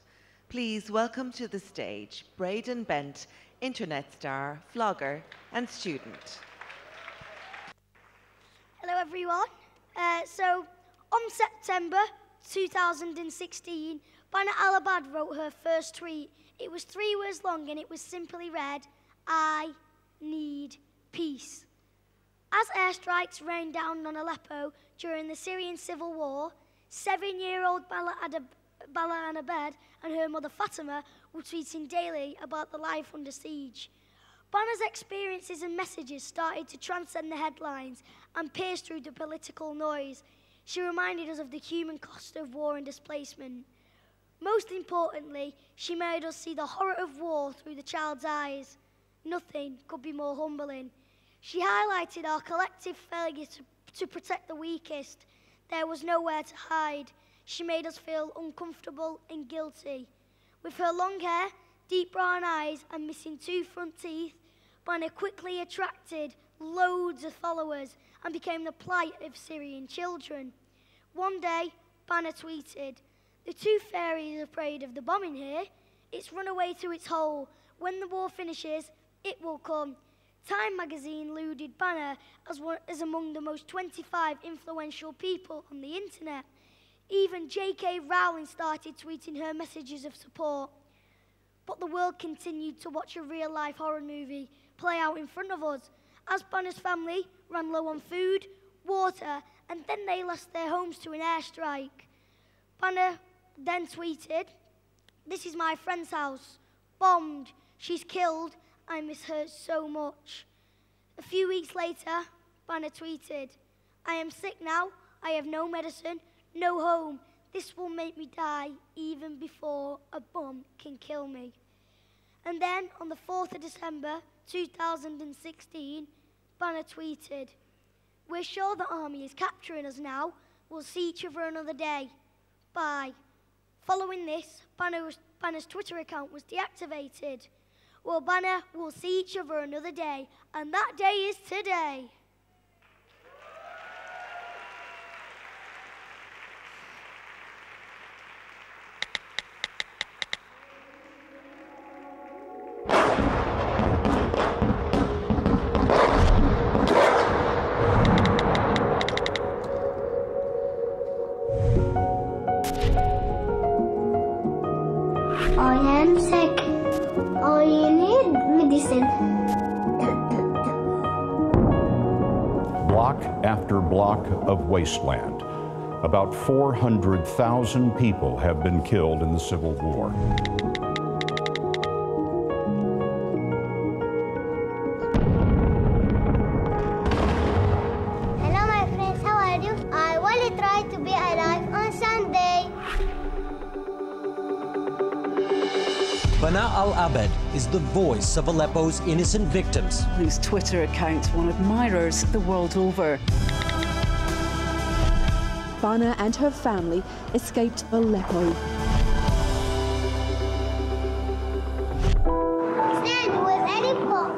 Please welcome to the stage Braden Bent, internet star, vlogger and student. Hello everyone. So on September 2016, Bana Al-Abad wrote her first tweet. It was 3 words long and it was simply read, "I need peace." As airstrikes rained down on Aleppo during the Syrian civil war, 7-year-old Bala Al-Abad and her mother Fatima were tweeting daily about the life under siege. Bana's experiences and messages started to transcend the headlines and pierce through the political noise. She reminded us of the human cost of war and displacement. Most importantly, she made us see the horror of war through the child's eyes. Nothing could be more humbling. She highlighted our collective failure to protect the weakest. There was nowhere to hide. She made us feel uncomfortable and guilty. With her long hair, deep brown eyes, and missing 2 front teeth, Bana quickly attracted loads of followers and became the plight of Syrian children. One day, Bana tweeted, "The tooth fairy is afraid of the bombing here. It's run away to its hole. When the war finishes, it will come." Time magazine lauded Bana as among the most 25 influential people on the internet. Even J.K. Rowling started tweeting her messages of support. But the world continued to watch a real-life horror movie play out in front of us, as Bana's family ran low on food, water, and then they lost their homes to an airstrike. Bana then tweeted, "This is my friend's house. Bombed. She's killed. I miss her so much." A few weeks later, Bana tweeted, "I am sick now. I have no medicine, no home. This will make me die even before a bomb can kill me." And then on the 4th of December 2016, Bana tweeted, "We're sure the army is capturing us now. We'll see each other another day. Bye." Following this, Bana's Twitter account was deactivated. Well, Bana, we'll see each other another day, and that day is today. I am sick. I need medicine. Block after block of wasteland. About 400,000 people have been killed in the Civil War. Hello, my friends. How are you? I will try to be alive on Sunday. Bana Al-Abad is the voice of Aleppo's innocent victims, whose Twitter accounts won admirers the world over. Bana and her family escaped Aleppo. Stand with any pop.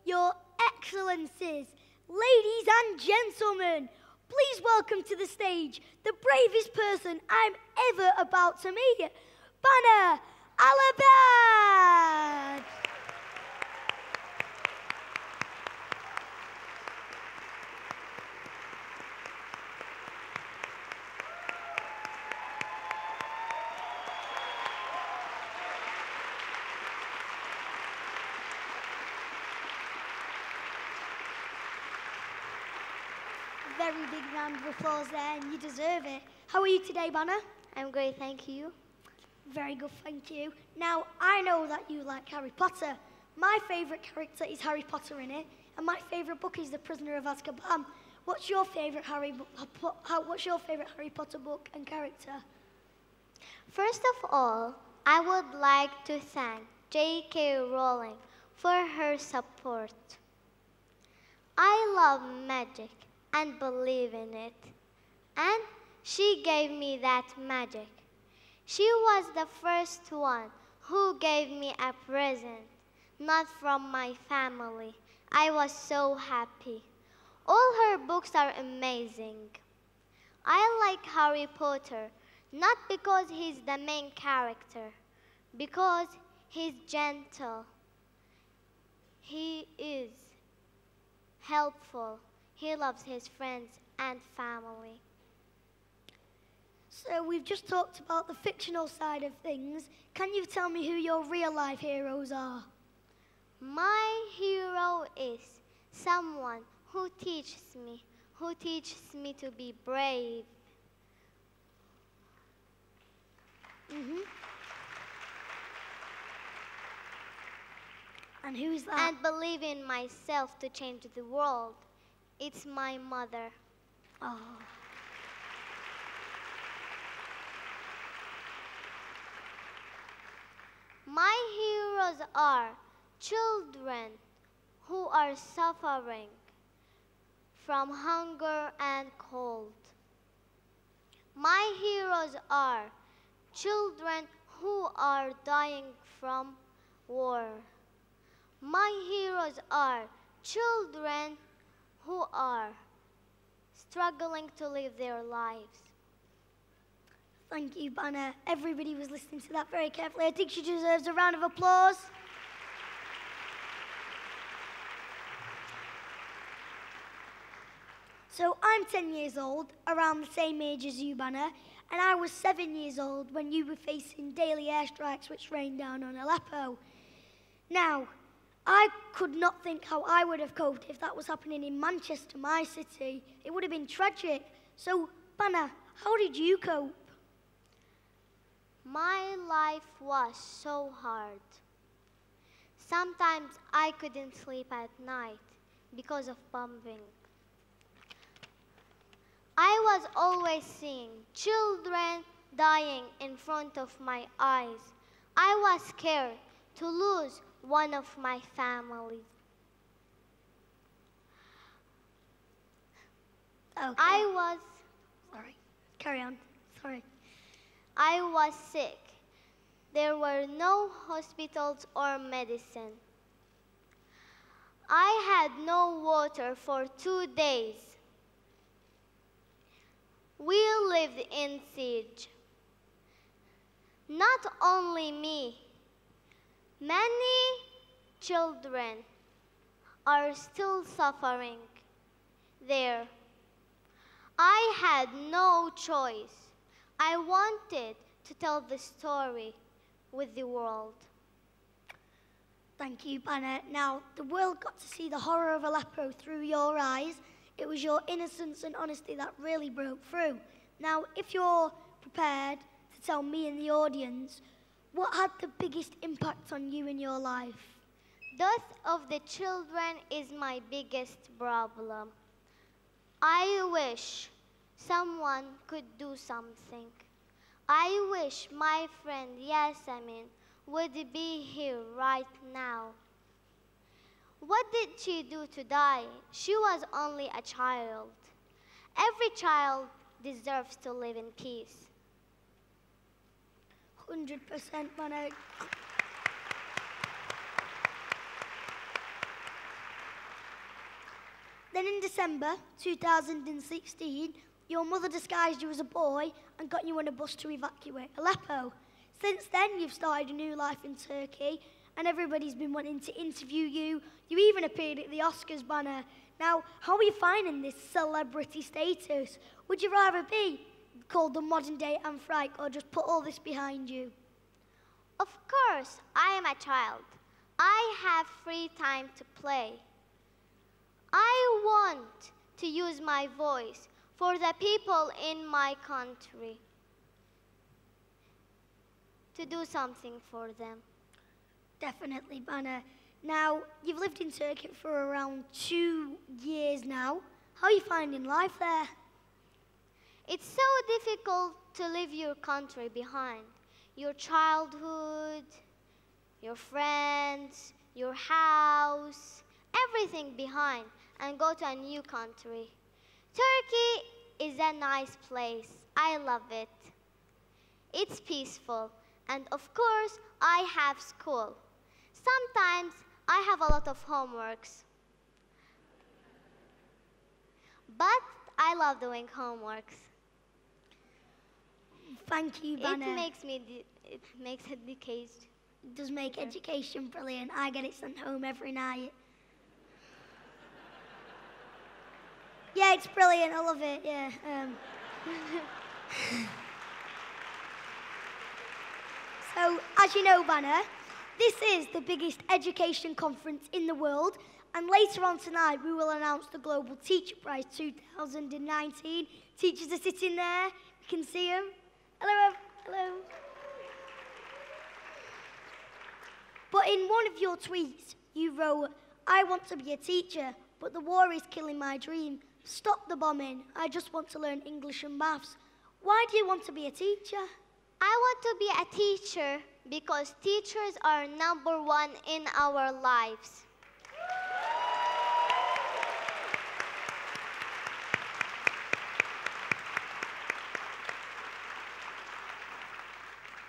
Your Excellencies, ladies and gentlemen, please welcome to the stage the bravest person I'm ever about to meet, Bana Al-Abad. Very big round of applause there, and you deserve it. How are you today, Bana? I'm great, thank you. Very good, thank you. Now, I know that you like Harry Potter. My favourite character is Harry Potter in it, and my favourite book is The Prisoner of Azkaban. What's your favourite Harry Potter book and character? First of all, I would like to thank J.K. Rowling for her support. I love magic and believe in it, and she gave me that magic. She was the first one who gave me a present, not from my family. I was so happy. All her books are amazing. I like Harry Potter, not because he's the main character, because he's gentle. He is helpful. He loves his friends and family. So we've just talked about the fictional side of things. Can you tell me who your real-life heroes are? My hero is someone who teaches me to be brave. And who's that? And believe in myself to change the world. It's my mother. Oh. My heroes are children who are suffering from hunger and cold. My heroes are children who are dying from war. My heroes are children who are struggling to live their lives. Thank you, Banner. Everybody was listening to that very carefully. I think she deserves a round of applause. So I'm 10 years old, around the same age as you, Banner, and I was 7 years old when you were facing daily airstrikes which rained down on Aleppo. Now, I could not think how I would have coped if that was happening in Manchester, my city. It would have been tragic. So, Banner, how did you cope? My life was so hard. Sometimes I couldn't sleep at night because of bombing. I was always seeing children dying in front of my eyes. I was scared to lose one of my family. Okay. Sorry. Carry on. Sorry. I was sick. There were no hospitals or medicine. I had no water for 2 days. We lived in siege. Not only me, many children are still suffering there. I had no choice. I wanted to tell the story with the world. Thank you, Banner. Now, the world got to see the horror of Aleppo through your eyes. It was your innocence and honesty that really broke through. Now, if you're prepared to tell me and the audience, what had the biggest impact on you in your life? Death of the children is my biggest problem. I wish someone could do something. I wish my friend Yasemin would be here right now. What did she do to die? She was only a child. Every child deserves to live in peace. 100%, Banner. Then in December 2016, your mother disguised you as a boy and got you on a bus to evacuate Aleppo. Since then, you've started a new life in Turkey, and everybody's been wanting to interview you. You even appeared at the Oscars, Banner. Now, how are you finding this celebrity status? Would you rather be called the modern-day Anne Frank or just put all this behind you? Of course, I am a child. I have free time to play. I want to use my voice for the people in my country, to do something for them. Definitely, Banner. Now, you've lived in Turkey for around 2 years now. How are you finding life there? It's so difficult to leave your country behind. Your childhood, your friends, your house, everything behind, and go to a new country. Turkey is a nice place. I love it. It's peaceful, And of course, I have school. Sometimes I have a lot of homeworks. But I love doing homeworks. Thank you, Banner. It makes education. It does make education brilliant. I get it sent home every night. Yeah, it's brilliant. I love it. Yeah. So, as you know, Banner, this is the biggest education conference in the world. And later on tonight, we will announce the Global Teacher Prize 2019. Teachers are sitting there. You can see them. Hello, hello. But in one of your tweets, you wrote, "I want to be a teacher, but the war is killing my dream. Stop the bombing. I just want to learn English and maths." Why do you want to be a teacher? I want to be a teacher because teachers are number one in our lives.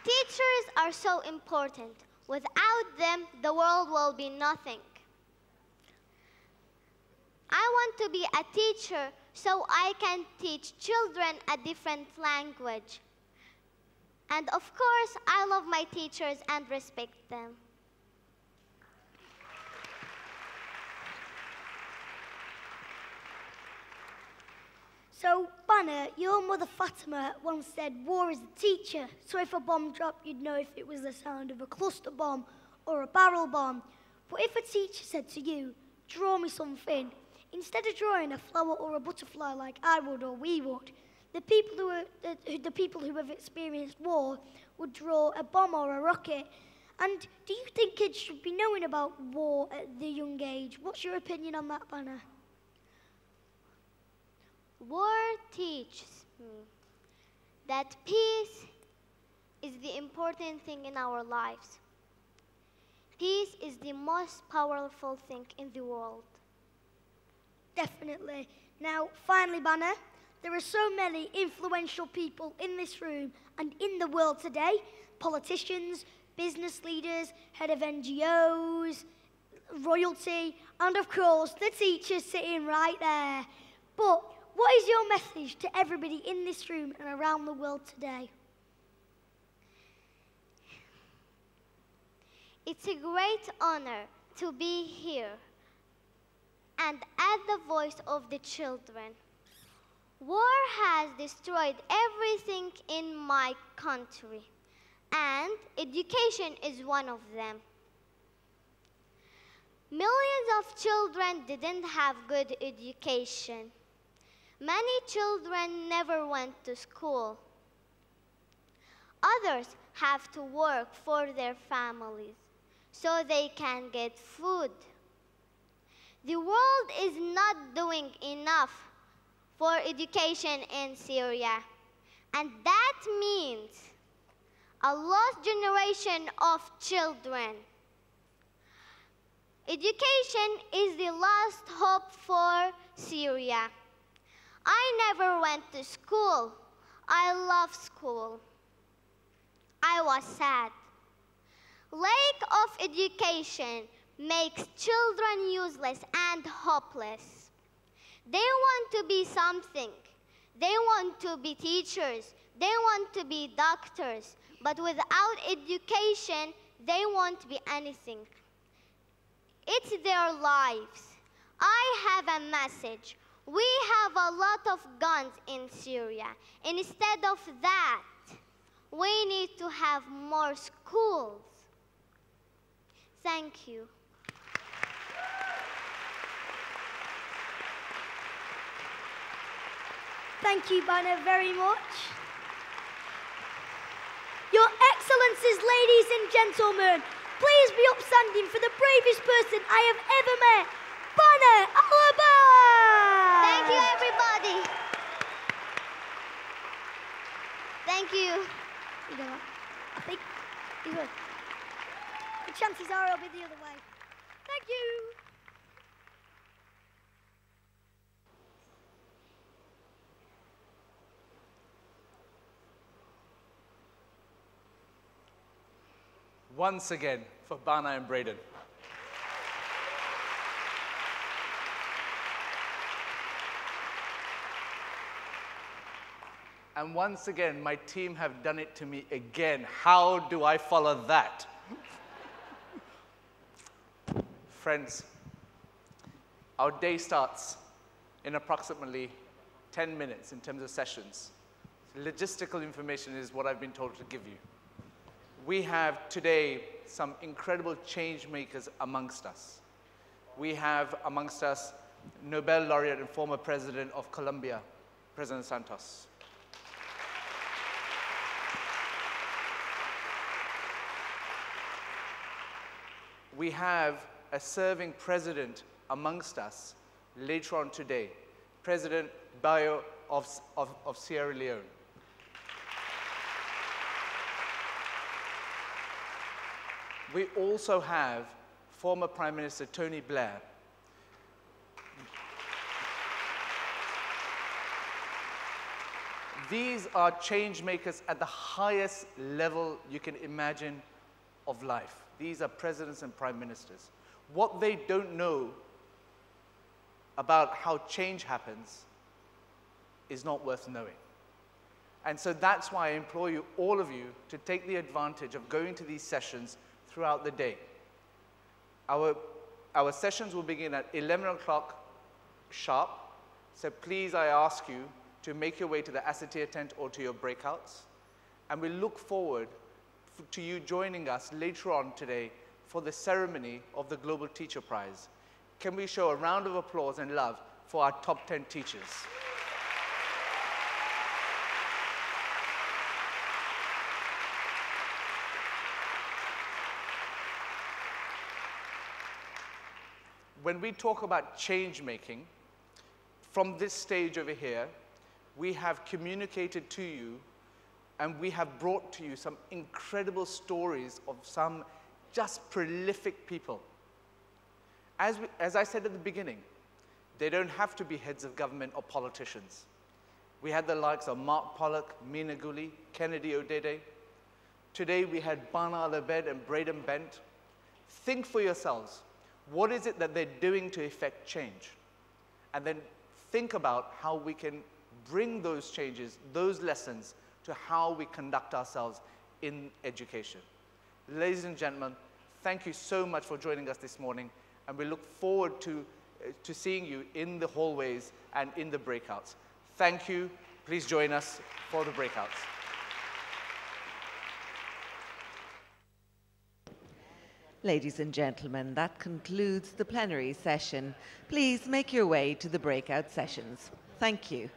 Teachers are so important. Without them, the world will be nothing. I want to be a teacher so I can teach children a different language. And of course, I love my teachers and respect them. So, Banner, your mother Fatima once said, "War is a teacher," so if a bomb dropped, you'd know if it was the sound of a cluster bomb or a barrel bomb. But if a teacher said to you, "Draw me something," instead of drawing a flower or a butterfly like I would or we would, the people who have experienced war would draw a bomb or a rocket. And do you think kids should be knowing about war at the young age? What's your opinion on that, Banner? War teaches me that peace is the important thing in our lives. Peace is the most powerful thing in the world. Definitely. Now, finally, Banner, there are so many influential people in this room and in the world today. Politicians, business leaders, head of NGOs, royalty, and of course, the teachers sitting right there. But what is your message to everybody in this room and around the world today? It's a great honor to be here and add the voice of the children. War has destroyed everything in my country, and education is one of them. Millions of children didn't have good education. Many children never went to school. Others have to work for their families so they can get food. The world is not doing enough for education in Syria, and that means a lost generation of children. Education is the last hope for Syria. I never went to school. I love school. I was sad. Lack of education makes children useless and hopeless. They want to be something. They want to be teachers. They want to be doctors. But without education, they won't be anything. It's their lives. I have a message. We have a lot of guns in Syria. Instead of that, we need to have more schools. Thank you. Thank you, Banner, very much. Your Excellencies, ladies and gentlemen, please be upstanding for the bravest person I have ever met, Banner Alabad! Thank you, everybody. Thank you. I think he's good. The chances are I'll be the other way. Thank you. once again for Bana and Braden. And once again, my team have done it to me again. How do I follow that? Friends, our day starts in approximately 10 minutes in terms of sessions. Logistical information is what I've been told to give you. We have today some incredible change makers amongst us. We have amongst us Nobel laureate and former president of Colombia, President Santos. We have a serving president amongst us later on today, President Bayo of Sierra Leone. We also have former Prime Minister Tony Blair. These are change makers at the highest level you can imagine of life. These are presidents and prime ministers. What they don't know about how change happens is not worth knowing. And so that's why I implore you, all of you, to take the advantage of going to these sessions throughout the day. Our sessions will begin at 11 o'clock sharp. So please, I ask you to make your way to the Assateer tent or to your breakouts. And we look forward to you joining us later on today for the ceremony of the Global Teacher Prize. Can we show a round of applause and love for our top 10 teachers? When we talk about change making, from this stage over here, we have communicated to you and we have brought to you some incredible stories of some just prolific people. As I said at the beginning, they don't have to be heads of government or politicians. We had the likes of Mark Pollock, Mina Guli, Kennedy Odede. Today we had Bana Al-Abed and Braden Bent. Think for yourselves, what is it that they're doing to effect change? And then think about how we can bring those changes, those lessons, to how we conduct ourselves in education. Ladies and gentlemen, thank you so much for joining us this morning, and we look forward to seeing you in the hallways and in the breakouts. Thank you. Please join us for the breakouts. Ladies and gentlemen, that concludes the plenary session. Please make your way to the breakout sessions. Thank you.